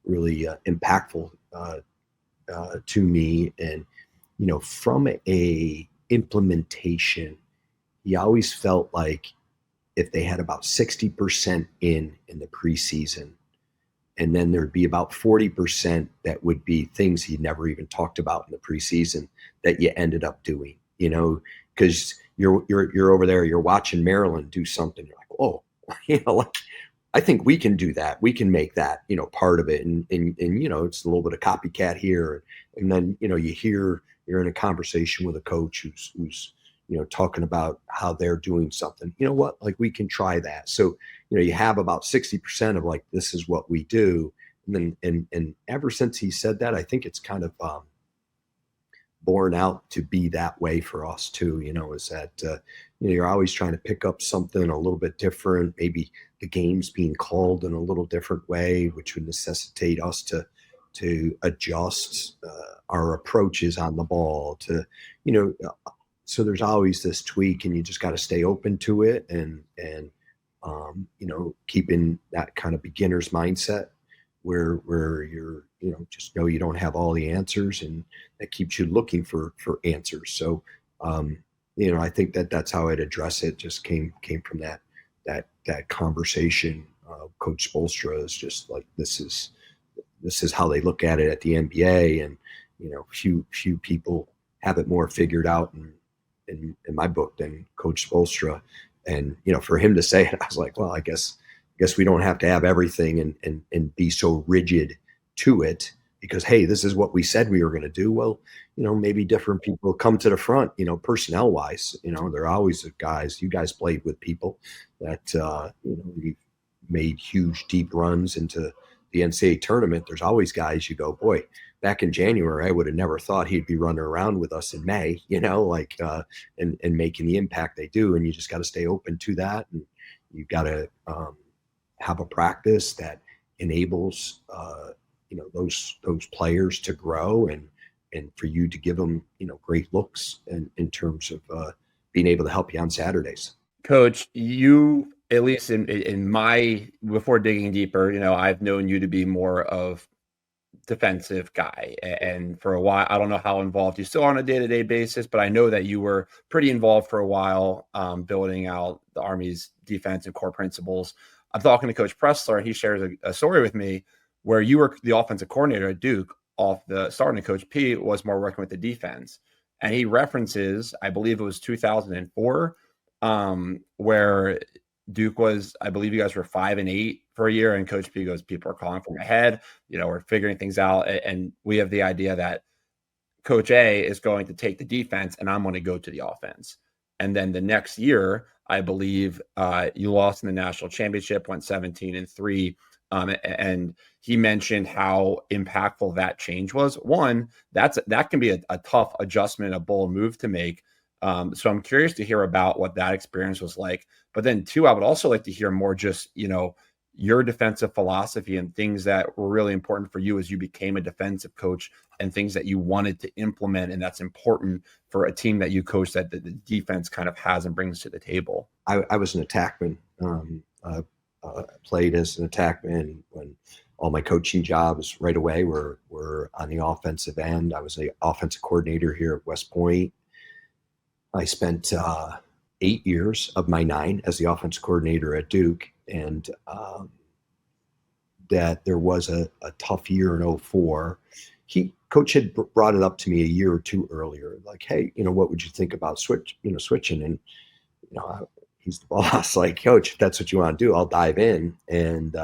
impactful to me. And, from a implementation, he always felt like if they had about 60% in the preseason, And then there'd be about 40% that would be things he never even talked about in the preseason that you ended up doing, because you're over there, you're watching Maryland do something. You're like, oh, like, I think we can do that. We can make that, part of it. And it's a little bit of copycat here. And then, you're in a conversation with a coach who's talking about how they're doing something. You know what? Like, we can try that. So, you have about 60% of like, this is what we do. And then, and ever since he said that, I think it's kind of borne out to be that way for us too, is that, you're always trying to pick up something a little bit different, maybe the game's being called in a little different way, which would necessitate us to adjust our approaches on the ball so there's always this tweak, and you just got to stay open to it and keeping that kind of beginner's mindset where you're, just know you don't have all the answers, and that keeps you looking for answers. So, I think that's how I'd address it. Just came from that conversation. Coach Spoelstra is just like, this is how they look at it at the NBA, and few people have it more figured out in my book than Coach Spoelstra. And for him to say it, I was like, well, I guess we don't have to have everything and be so rigid to it, because, hey, this is what we said we were going to do. Well, maybe different people come to the front, personnel wise. They're always the guys. You guys played with people that we made huge deep runs into the NCAA tournament. There's always guys you go, boy, back in January, I would have never thought he'd be running around with us in May, and making the impact they do. And you just got to stay open to that. And you've got to have a practice that enables, those players to grow and for you to give them, great looks in terms of being able to help you on Saturdays. Coach, you, at least in my, before digging deeper, I've known you to be more of defensive guy. And for a while, I don't know how involved you still are on a day-to-day basis, but I know that you were pretty involved for a while, building out the Army's defensive core principles. I'm talking to Coach Pressler, and he shares a story with me where you were the offensive coordinator at Duke. Off the starting, Coach P was more working with the defense. And he references, I believe it was 2004, where Duke was, I believe you guys were 5-8 for a year, and Coach P goes, people are calling from ahead, we're figuring things out, and we have the idea that Coach A is going to take the defense and I'm going to go to the offense. And then the next year, I believe you lost in the national championship, went 17-3. And he mentioned how impactful that change was. One, that can be a tough adjustment, a bold move to make. So I'm curious to hear about what that experience was like. But then two, I would also like to hear more just, your defensive philosophy and things that were really important for you as you became a defensive coach, and things that you wanted to implement. And that's important for a team that you coach, that the defense kind of has and brings to the table. I was an attackman. Played as an attackman when all my coaching jobs right away were on the offensive end. I was the offensive coordinator here at West Point. I spent 8 years of my 9 as the offensive coordinator at Duke, and that there was a tough year in 2004. Coach had brought it up to me a year or two earlier, like, hey, what would you think about switching? And he's the boss. Like, Coach, if that's what you want to do, I'll dive in. And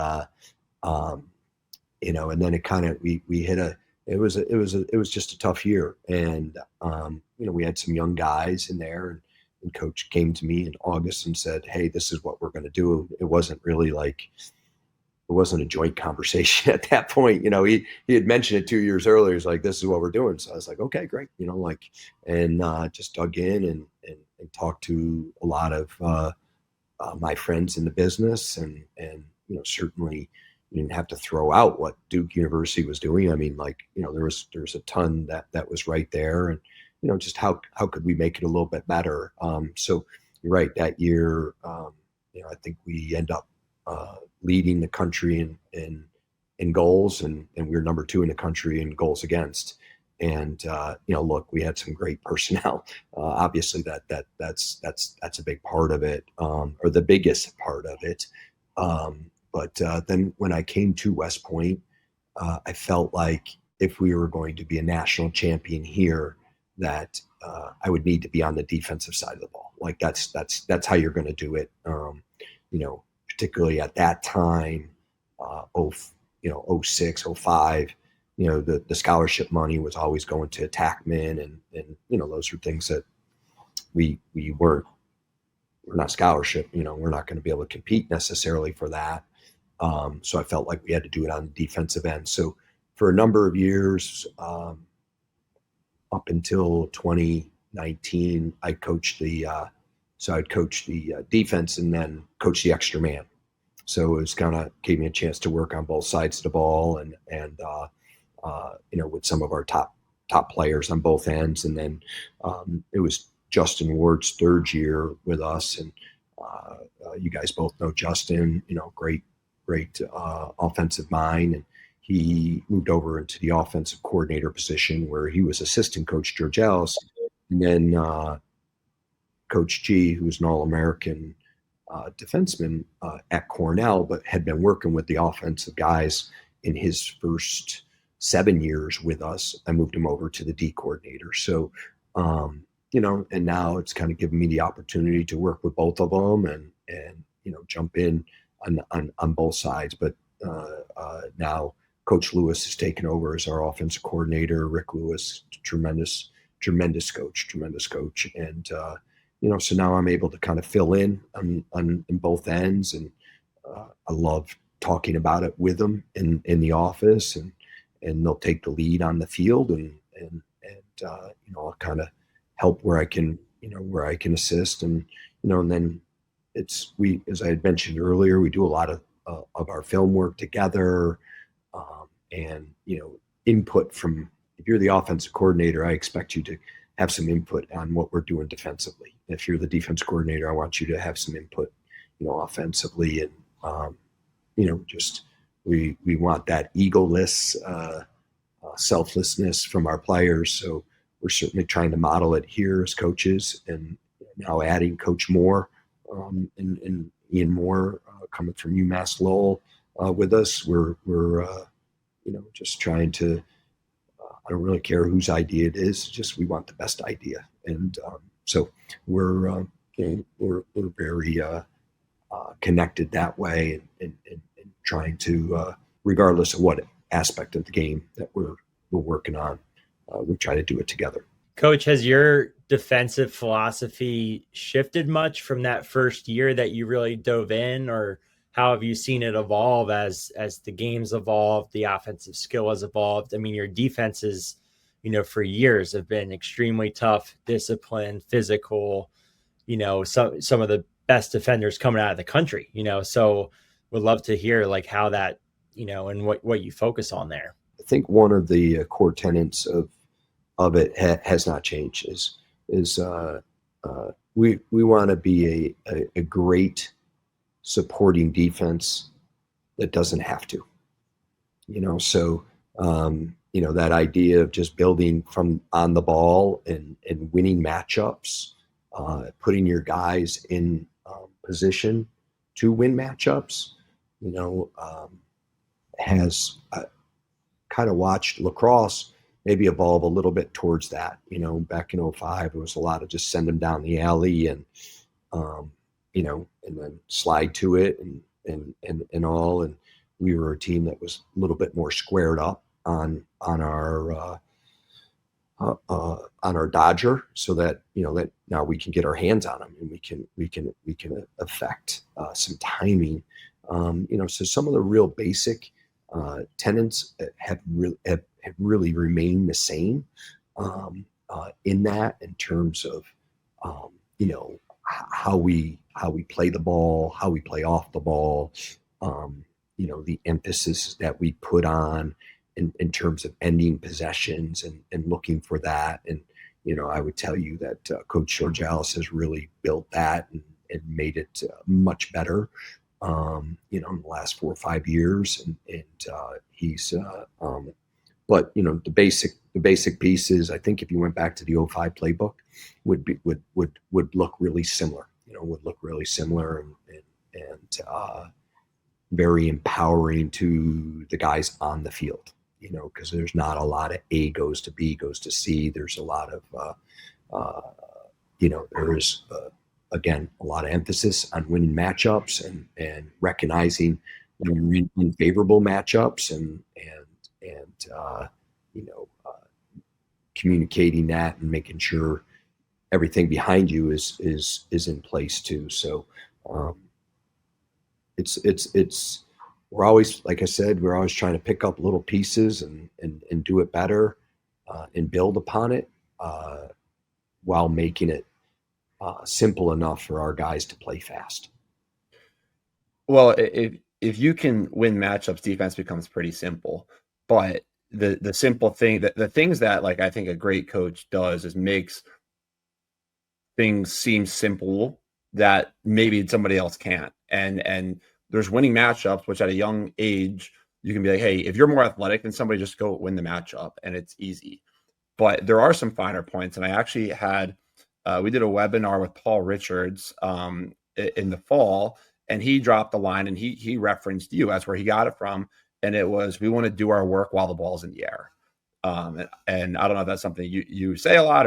and then it kind of we hit it was just a tough year, and we had some young guys in there, and Coach came to me in August and said, hey, this is what we're going to do. It wasn't really like, it wasn't a joint conversation at that point. He had mentioned it 2 years earlier. He's like, this is what we're doing. So I was like, okay, great. And just dug in and talked to a lot of my friends in the business, and certainly you didn't have to throw out what Duke University was doing. I mean, there was a ton that was right there, and just how could we make it a little bit better. So you're right, that year, I think we end up leading the country in goals, and we were number 2 in the country in goals against. And look, we had some great personnel. Obviously, that's a big part of it, or the biggest part of it. But then when I came to West Point, I felt like if we were going to be a national champion here, that I would need to be on the defensive side of the ball. Like that's how you're going to do it. Particularly at that time, 06, 05, the scholarship money was always going to attackmen, and those are things that we're not scholarship. We're not going to be able to compete necessarily for that. So I felt like we had to do it on the defensive end. So for a number of years, up until 2019, I'd coach the defense and then coach the extra man. So it was kind of gave me a chance to work on both sides of the ball and with some of our top players on both ends. And then it was Justin Ward's third year with us, and you guys both know Justin. Great offensive mind, and he moved over into the offensive coordinator position where he was assistant coach George Ellis, and then Coach G, who's an All-American defenseman at Cornell, but had been working with the offensive guys in his first 7 years with us. I moved him over to the D coordinator. So, and now it's kind of given me the opportunity to work with both of them and jump in on both sides. But now Coach Lewis has taken over as our offensive coordinator. Rick Lewis, tremendous coach. And, so now I'm able to kind of fill in on both ends, and I love talking about it with them in the office, and they'll take the lead on the field, and I'll kind of help where I can assist, and then as I had mentioned earlier, we do a lot of our film work together, and input from, if you're the offensive coordinator, I expect you to have some input on what we're doing defensively. If you're the defense coordinator, I want you to have some input, offensively, and we want that egoless, selflessness from our players. So we're certainly trying to model it here as coaches, and now adding Coach Moore and Ian Moore coming from UMass Lowell with us. We're just trying to. I don't really care whose idea it is. Just we want the best idea, and so we're very connected that way, and trying to, regardless of what aspect of the game that we're working on, we try to do it together. Coach, has your defensive philosophy shifted much from that first year that you really dove in, or how have you seen it evolve as the game's evolved, the offensive skill has evolved? I mean, your defenses, for years have been extremely tough, disciplined, physical, some of the best defenders coming out of the country, so would love to hear like how that, and what you focus on there. I think one of the core tenets of it has not changed is we want to be a great supporting defense that doesn't have to, so that idea of just building from on the ball and winning matchups, putting your guys in position to win matchups, has kind of watched lacrosse maybe evolve a little bit towards that. Back in 05, it was a lot of just send them down the alley and then slide to it and all. And we were a team that was a little bit more squared up on our Dodger, so that that now we can get our hands on them and we can affect some timing. So some of the real basic tenets have really remained the same in that, in terms of how we play the ball, how we play off the ball, the emphasis that we put on in terms of ending possessions and looking for that. And, I would tell you that Coach George Ellis has really built that and made it much better, in the last 4 or 5 years. And he's, but, the basic pieces, I think if you went back to the 05 playbook, would look really similar, and very empowering to the guys on the field, because there's not a lot of A goes to B goes to C. There's a lot of, there's, again, a lot of emphasis on winning matchups and recognizing unfavorable matchups and communicating that and making sure everything behind you is in place too. So it's we're always, like I said, we're always trying to pick up little pieces and do it better and build upon it while making it simple enough for our guys to play fast. Well, if you can win matchups, defense becomes pretty simple. But the simple thing, the things that, like, I think a great coach does is makes things seem simple that maybe somebody else can't. And there's winning matchups, which at a young age, you can be like, hey, if you're more athletic than somebody, just go win the matchup and it's easy. But there are some finer points. And I actually had, we did a webinar with Paul Richards in the fall, and he dropped the line and he referenced you. That's where he got it from. And it was, we want to do our work while the ball's in the air. And I don't know if that's something you say a lot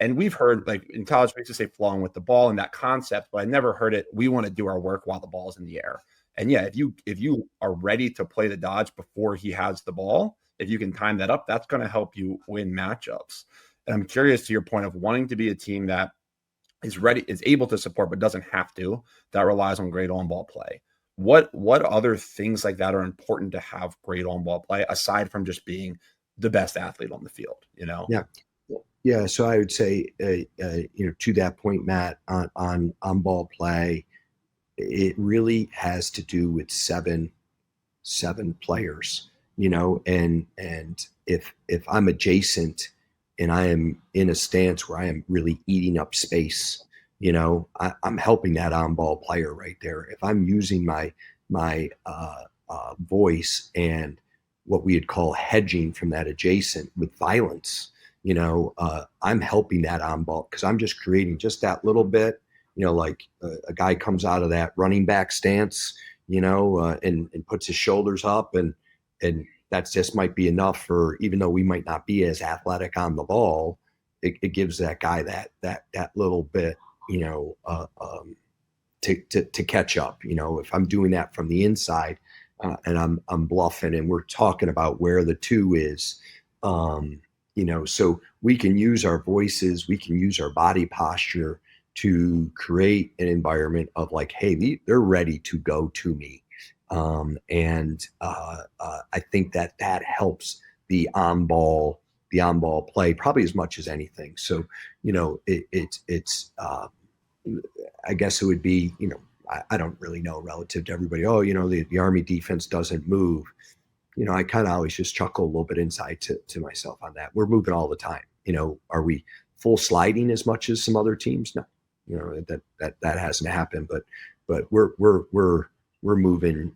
and we've heard, like, in college, we used to say flowing with the ball and that concept, but I never heard it. We want to do our work while the ball's in the air. And yeah, if you are ready to play the dodge before he has the ball, if you can time that up, that's going to help you win matchups. And I'm curious to your point of wanting to be a team that is ready, is able to support, but doesn't have to, that relies on great on-ball play. What other things like that are important to have great on-ball play aside from just being the best athlete on the field, Yeah. So I would say, to that point, Matt, on ball play, it really has to do with seven players, and if I'm adjacent and I am in a stance where I am really eating up space, I'm helping that on ball player right there. If I'm using my voice and what we'd call hedging from that adjacent with violence, I'm helping that on ball because I'm just creating just that little bit, like a guy comes out of that running back stance, and puts his shoulders up and that's just might be enough for, even though we might not be as athletic on the ball, it gives that guy that little bit, to catch up. If I'm doing that from the inside and I'm bluffing and we're talking about where the two is, so we can use our voices, we can use our body posture to create an environment of like, hey, they're ready to go to me. I think that helps the on-ball play probably as much as anything. So, it's I guess it would be, I don't really know relative to everybody. The Army defense doesn't move. I kind of always just chuckle a little bit inside to myself on that. We're moving all the time. Are we full sliding as much as some other teams? No, that hasn't happened, but we're moving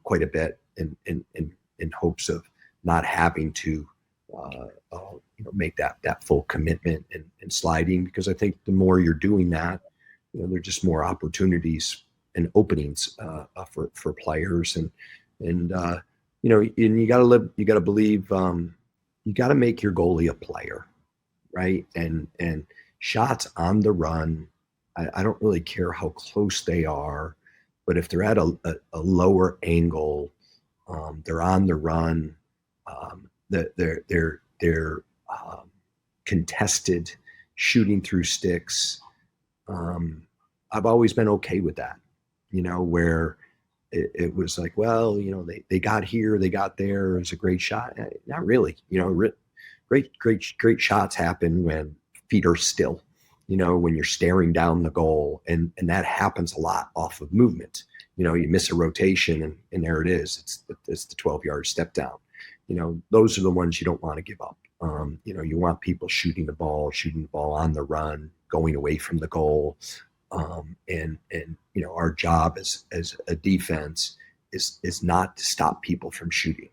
quite a bit in hopes of not having to make that full commitment and sliding, because I think the more you're doing that, there are just more opportunities and openings for players and you got to believe, you got to make your goalie a player, right? And shots on the run, I don't really care how close they are, but if they're at a lower angle, they're on the run, they're contested, shooting through sticks. I've always been okay with that, where it was like, well, they got here, they got there. It was a great shot. Not really, great shots happen when feet are still, when you're staring down the goal, and that happens a lot off of movement. You miss a rotation and there it is. It's the 12-yard step down. Those are the ones you don't want to give up. You want people shooting the ball on the run, going away from the goal. And our job as a defense is not to stop people from shooting.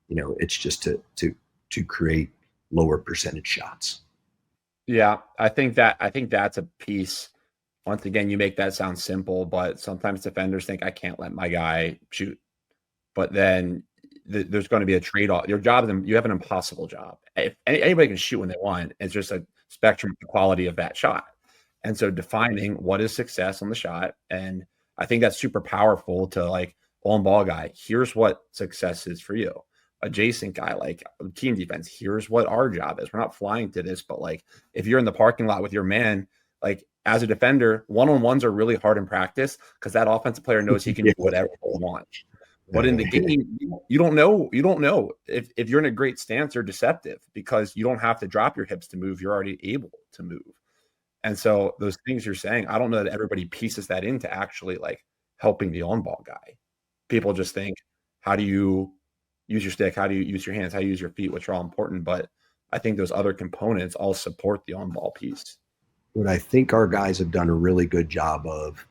It's just to create lower percentage shots. Yeah, I think that's a piece once again, you make that sound simple, but sometimes defenders think I can't let my guy shoot. But then there's going to be a trade-off. Your job, you have an impossible job. If anybody can shoot when they want, it's just a spectrum of the quality of that shot. And so defining what is success on the shot, and I think that's super powerful to like on ball guy. Here's what success is for you. Adjacent guy, like team defense. Here's what our job is. We're not flying to this, but like if you're in the parking lot with your man, like as a defender, one-on-ones are really hard in practice because that offensive player knows he can do whatever he wants. But in the game, you don't know. You don't know if you're in a great stance or deceptive because you don't have to drop your hips to move. You're already able to move. And so those things you're saying, I don't know that everybody pieces that into actually like helping the on-ball guy. People just think, how do you use your stick? How do you use your hands? How do you use your feet, which are all important. But I think those other components all support the on-ball piece. What I think our guys have done a really good job of,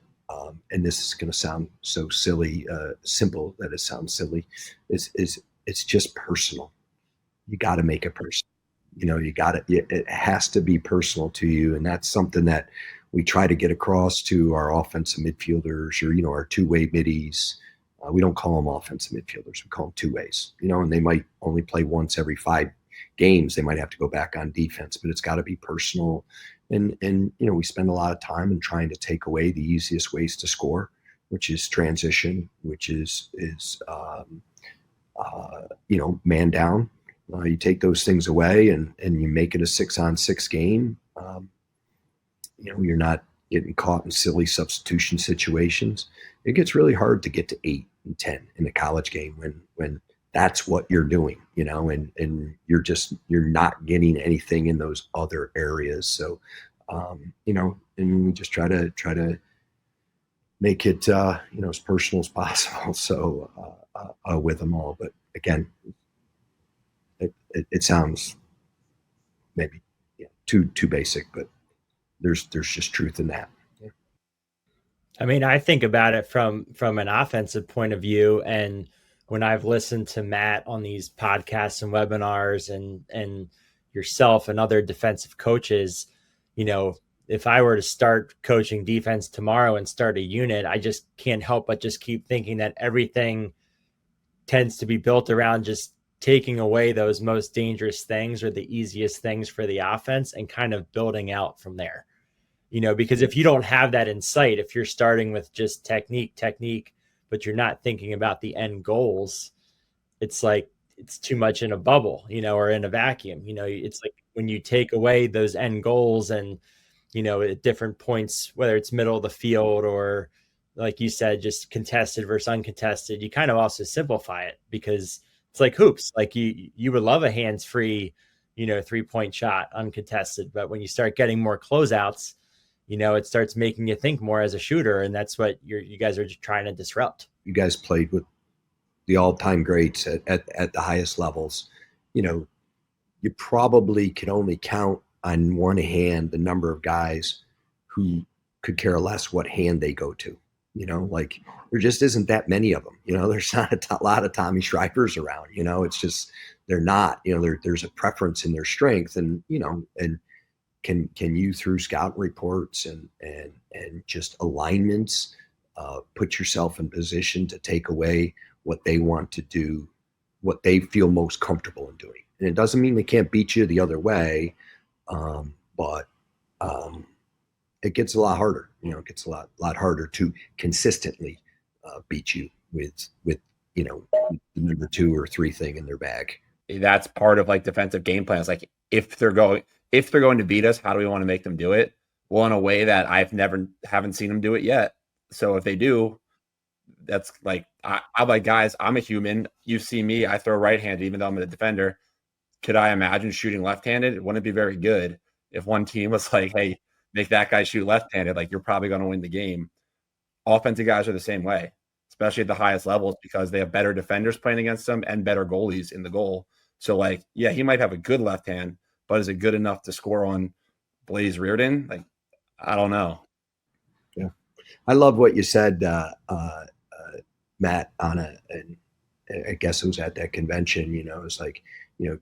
and this is going to sound so silly, simple that it sounds silly, is it's just personal. You got to make it personal. It has to be personal to you. And that's something that we try to get across to our offensive midfielders or, our two-way middies. We don't call them offensive midfielders. We call them two-ways, and they might only play once every 5 games. They might have to go back on defense, but it's got to be personal. And we spend a lot of time in trying to take away the easiest ways to score, which is transition, which is man down. You take those things away and you make it a 6-on-6 game. You're not getting caught in silly substitution situations. It gets really hard to get to 8 and 10 in a college game when that's what you're doing, and you're not getting anything in those other areas. So, and we just try to make it, as personal as possible. So, with them all, but again, it sounds maybe too basic, but there's just truth in that. I mean, I think about it from an offensive point of view, and when I've listened to Matt on these podcasts and webinars and yourself and other defensive coaches, if I were to start coaching defense tomorrow and start a unit, I just can't help but just keep thinking that everything tends to be built around just taking away those most dangerous things or the easiest things for the offense and kind of building out from there. Because if you don't have that in sight, if you're starting with just technique, but you're not thinking about the end goals, it's like it's too much in a bubble, or in a vacuum. It's like when you take away those end goals and, at different points, whether it's middle of the field or, like you said, just contested versus uncontested, you kind of also simplify it because it's like hoops. Like you would love a hands-free, 3-point shot uncontested, but when you start getting more closeouts, it starts making you think more as a shooter, and that's what you guys are just trying to disrupt. You guys played with the all-time greats at the highest levels. You probably could only count on one hand the number of guys who could care less what hand they go to. Like there just isn't that many of them. There's not a lot of Tommy Shrivers around. It's just they're not. There's a preference in their strength, and and can you through scout reports and just alignments put yourself in position to take away what they want to do, what they feel most comfortable in doing. And it doesn't mean they can't beat you the other way, but it gets a lot harder. It gets a lot harder to consistently beat you with the number 2 or 3 thing in their bag. That's part of like defensive game plans. Like if they're going to beat us, how do we want to make them do it? Well, in a way that haven't seen them do it yet. So if they do, that's like, I'm like, guys, I'm a human. You see me, I throw right-handed, even though I'm a defender. Could I imagine shooting left-handed? It wouldn't be very good. If one team was like, hey, make that guy shoot left-handed, like you're probably going to win the game. Offensive guys are the same way, especially at the highest levels, because they have better defenders playing against them and better goalies in the goal. So like, yeah, he might have a good left hand, but is it good enough to score on Blaze Reardon? Like, I don't know. Yeah. I love what you said, Matt, and I guess it was at that convention, it's like,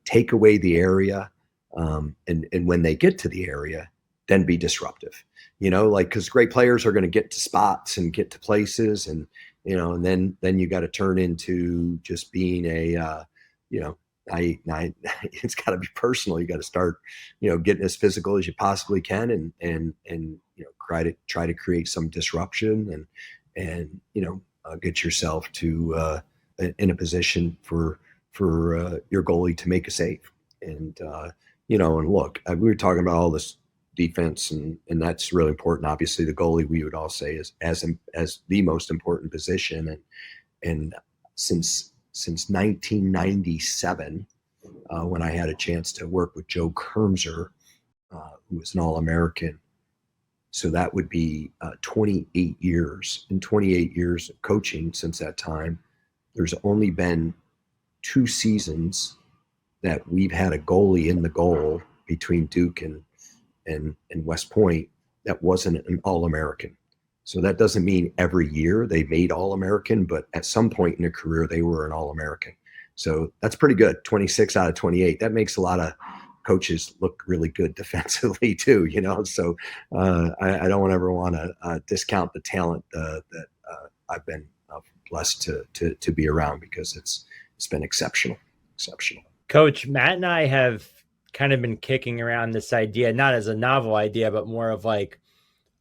take away the area. And when they get to the area, then be disruptive, like, because great players are going to get to spots and get to places, and and then you got to turn into just being a it's got to be personal. You got to start getting as physical as you possibly can, and try to create some disruption, and get yourself to in a position for your goalie to make a save. And and look, we were talking about all this defense, and that's really important. Obviously, the goalie, we would all say, is as the most important position. And since 1997, when I had a chance to work with Joe Kermser, who was an All-American, so that would be 28 years. In 28 years of coaching since that time, there's only been 2 seasons that we've had a goalie in the goal between Duke and West Point that wasn't an All-American. So that doesn't mean every year they made All-American, but at some point in their career, they were an All-American. So that's pretty good. 26 out of 28. That makes a lot of coaches look really good defensively too, So I don't ever want to discount the talent that I've been blessed to be around, because it's been exceptional. Coach, Matt and I have kind of been kicking around this idea, not as a novel idea, but more of like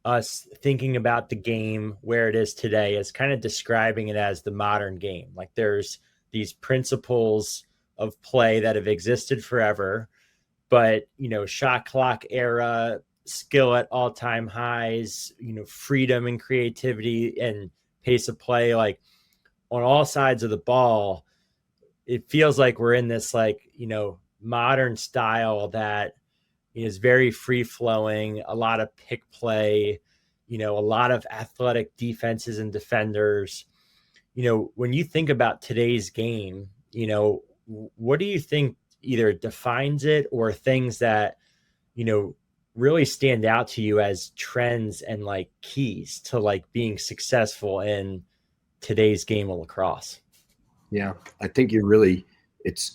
us thinking about the game where it is today as kind of describing it as the modern game. Like, there's these principles of play that have existed forever, but, shot clock era, skill at all-time highs, freedom and creativity and pace of play, like on all sides of the ball, it feels like we're in this, like, modern style that is very free flowing, a lot of pick play, a lot of athletic defenses and defenders. When you think about today's game, what do you think either defines it, or things that, really stand out to you as trends and like keys to like being successful in today's game of lacrosse? Yeah, I think it's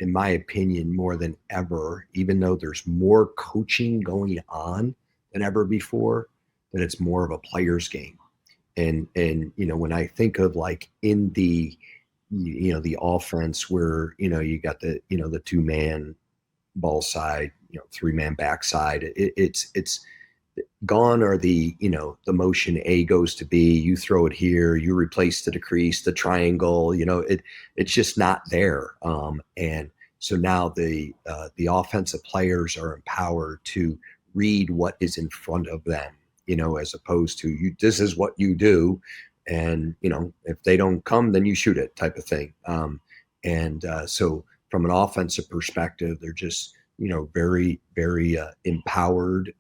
in my opinion, more than ever, even though there's more coaching going on than ever before, that it's more of a player's game. And when I think of like in the the offense where you got the the 2-man ball side, 3-man backside, it's gone are the the motion A goes to B, you throw it here, you replace the decrease, the triangle, it's just not there. And so now the offensive players are empowered to read what is in front of them, as opposed to this is what you do, and if they don't come, then you shoot it, type of thing. So from an offensive perspective, they're just very, very empowered.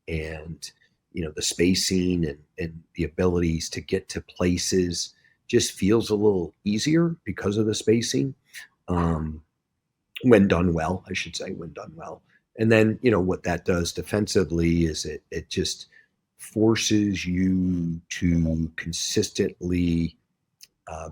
And the spacing and the abilities to get to places just feels a little easier because of the spacing, when done well, I should say, when done well. And then what that does defensively is it just forces you to consistently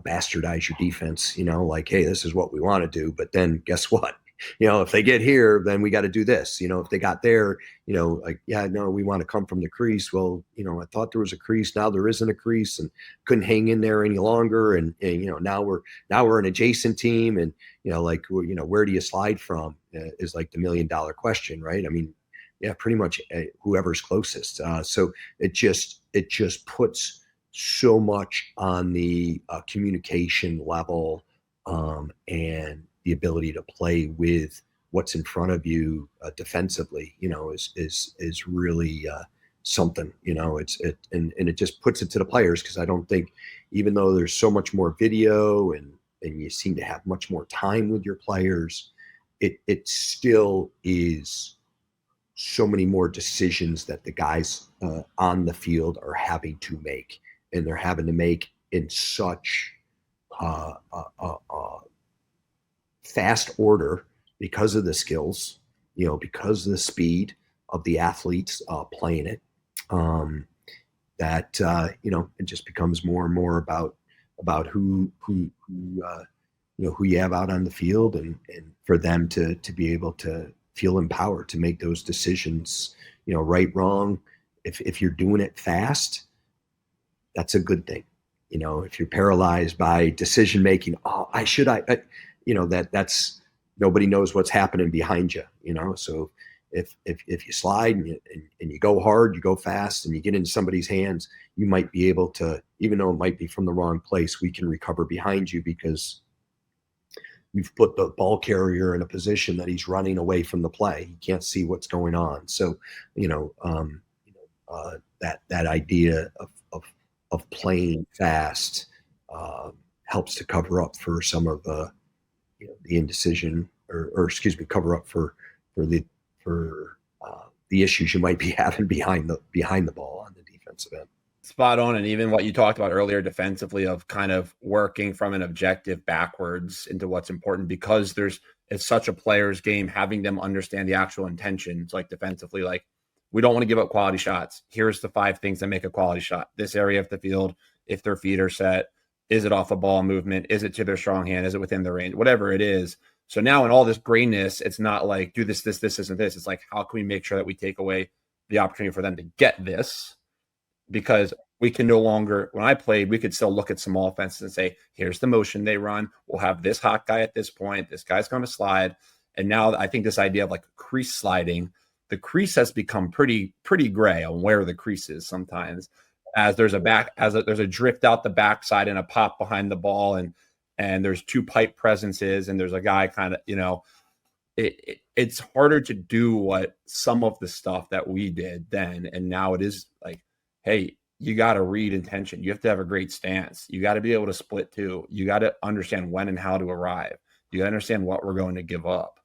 bastardize your defense. Like, hey, this is what we want to do, but then guess what? If they get here, then we got to do this. If they got there, like, yeah, no, we want to come from the crease. Well, I thought there was a crease. Now there isn't a crease, and couldn't hang in there any longer. And now we're an adjacent team, and like, where do you slide from is like the $1 million question, right? I mean, yeah, pretty much whoever's closest. So it just puts so much on the communication level, and the ability to play with what's in front of you defensively, is really something. And it just puts it to the players, because I don't think, even though there's so much more video and you seem to have much more time with your players, it still is so many more decisions that the guys on the field are having to make, and they're having to make in such fast order because of the skills, because of the speed of the athletes playing it, that it just becomes more and more about who you have out on the field, and for them to be able to feel empowered to make those decisions, right, wrong. If you're doing it fast, that's a good thing. If you're paralyzed by decision making, that's nobody knows what's happening behind you. So if you slide and you go hard, you go fast, and you get into somebody's hands, you might be able to, even though it might be from the wrong place, we can recover behind you because you've put the ball carrier in a position that he's running away from the play. He can't see what's going on. So, that idea of playing fast helps to cover up for some of the indecision, or cover up for the issues you might be having behind the ball on the defensive end. Spot on. And even what you talked about earlier defensively, of kind of working from an objective backwards into what's important, because it's such a player's game, having them understand the actual intentions, like defensively, like, we don't want to give up quality shots. Here's the 5 things that make a quality shot. This area of the field, if their feet are set, is it off a ball movement? Is it to their strong hand? Is it within the range? Whatever it is. So now in all this grayness, it's not like do this, isn't this. It's like, how can we make sure that we take away the opportunity for them to get this? Because we can no longer, when I played, we could still look at some offenses and say, here's the motion they run. We'll have this hot guy at this point. This guy's going to slide. And now I think this idea of like crease sliding, the crease has become pretty gray on where the crease is sometimes, as there's a drift out the backside and a pop behind the ball, and there's 2 pipe presences, and there's a guy kind of, it's harder to do what some of the stuff that we did then. And now it is like, hey, you got to read intention. You have to have a great stance. You got to be able to split too. You got to understand when and how to arrive. You got to understand what we're going to give up.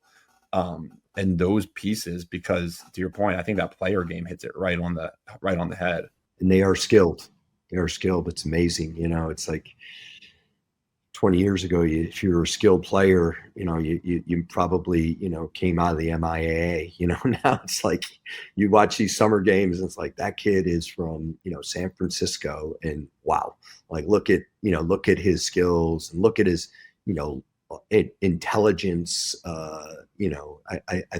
And those pieces, because to your point, I think that player game hits it right on the head. And they are skilled. It's amazing. It's like 20 years ago, if you were a skilled player, you probably, came out of the MIAA. Now it's like you watch these summer games and it's like, that kid is from, San Francisco, and wow, like look at his skills and look at his, intelligence. I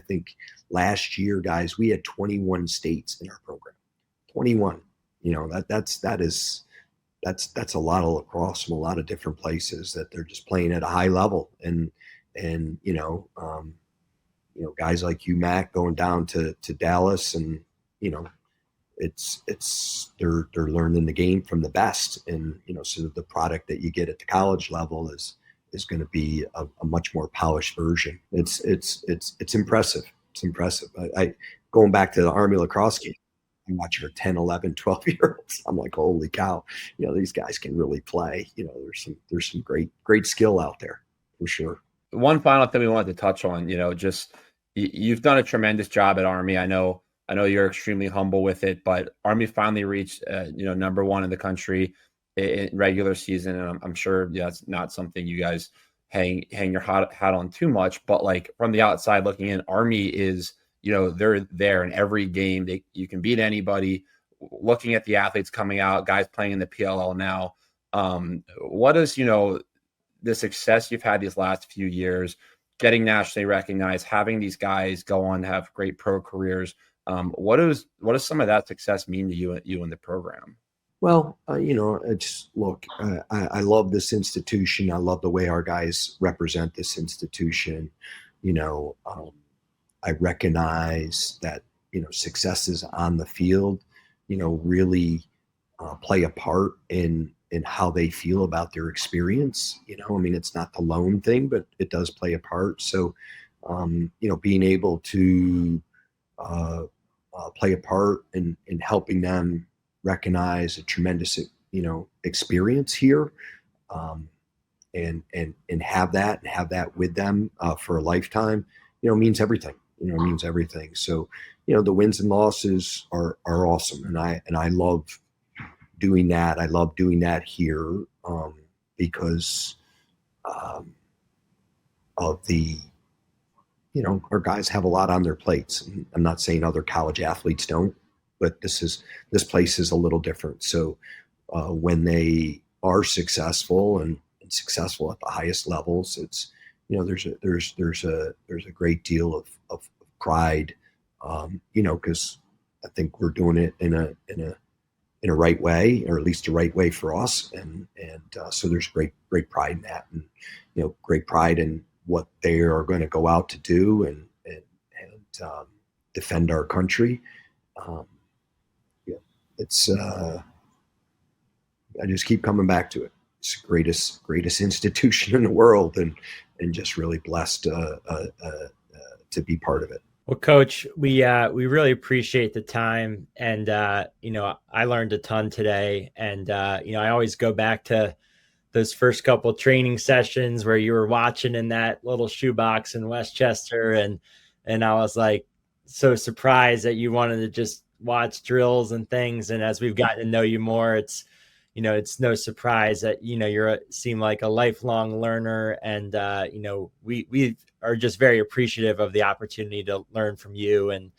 think last year, guys, we had 21 states in our program. 21. That's a lot of lacrosse from a lot of different places that they're just playing at a high level. And guys like you, Mac, going down to Dallas, and they're learning the game from the best. And so the product that you get at the college level is going to be a much more polished version. It's impressive. It's impressive. I going back to the Army lacrosse game, I watch our 10, 11, 12-year-olds. I'm like, holy cow, these guys can really play. There's some great skill out there for sure. One final thing we wanted to touch on, just you've done a tremendous job at Army. I know you're extremely humble with it, but Army finally reached, number 1 in the country in regular season. And I'm sure it's not something you guys hang your hat on too much, but like from the outside looking in, Army is, they're there in every game. You can beat anybody. Looking at the athletes coming out, guys playing in the PLL now. What is, the success you've had these last few years, getting nationally recognized, having these guys go on to have great pro careers? What does some of that success mean to you and the program? Well, look, I love this institution. I love the way our guys represent this institution. I recognize that, successes on the field, really play a part in how they feel about their experience. It's not the lone thing, but it does play a part. So, being able to play a part in helping them recognize a tremendous, experience here, and have that with them for a lifetime, means everything. Means everything. So, the wins and losses are awesome, and I love doing that. I love doing that here because of the, our guys have a lot on their plates. And I'm not saying other college athletes don't, but this place is a little different. So when they are successful and successful at the highest levels, it's, there's a great deal of pride, because I think we're doing it in a right way, or at least a right way for us. And so there's great pride in that, and, great pride in what they are going to go out to do and defend our country. It's, I just keep coming back to it. It's the greatest institution in the world, and just really blessed to be part of it. Well, Coach, we really appreciate the time, and I learned a ton today, and I always go back to those first couple training sessions where you were watching in that little shoebox in Westchester, and I was like so surprised that you wanted to just watch drills and things. And as we've gotten to know you more, it's no surprise that you seem like a lifelong learner, and we are just very appreciative of the opportunity to learn from you, and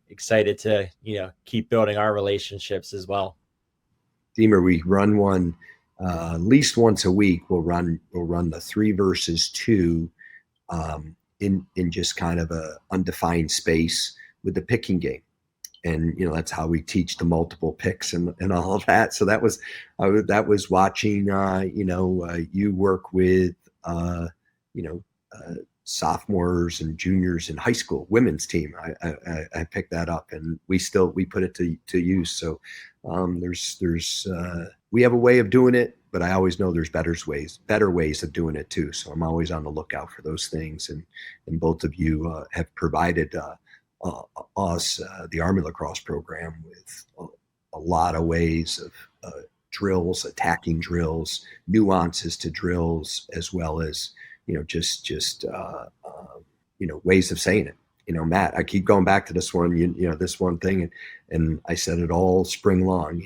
excited to keep building our relationships as well. Deemer, we run one at least once a week. We'll run the 3 versus 2 in just kind of a undefined space with the picking game. And, that's how we teach the multiple picks and all of that. So that was watching, you work with, sophomores and juniors in high school women's team. I picked that up, and we put it to use. So we have a way of doing it, but I always know there's better ways of doing it too. So I'm always on the lookout for those things. And both of you have provided us, the Army lacrosse program, with a lot of ways of drills, attacking drills, nuances to drills, as well as ways of saying it. Matt, I keep going back to this one, this one thing, and I said it all spring long.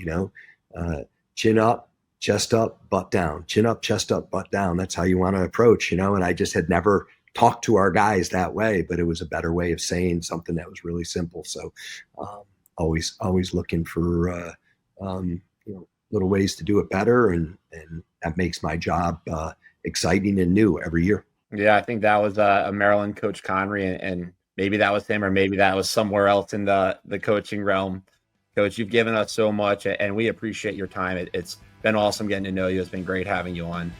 Chin up, chest up, butt down. Chin up, chest up, butt down. That's how you want to approach. And I just had never talk to our guys that way, but it was a better way of saying something that was really simple. So always looking for little ways to do it better, and that makes my job exciting and new every year. Yeah, I think that was a Maryland coach, Connery, and maybe that was him, or maybe that was somewhere else in the coaching realm. Coach, you've given us so much, and we appreciate your time. It's been awesome getting to know you. It's been great having you on.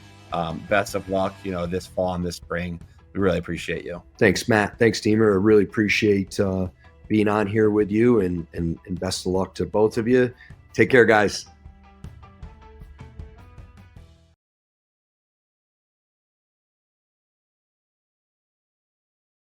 Best of luck, this fall and this spring. We really appreciate you. Thanks, Matt. Thanks, Deemer. I really appreciate being on here with you, and best of luck to both of you. Take care, guys.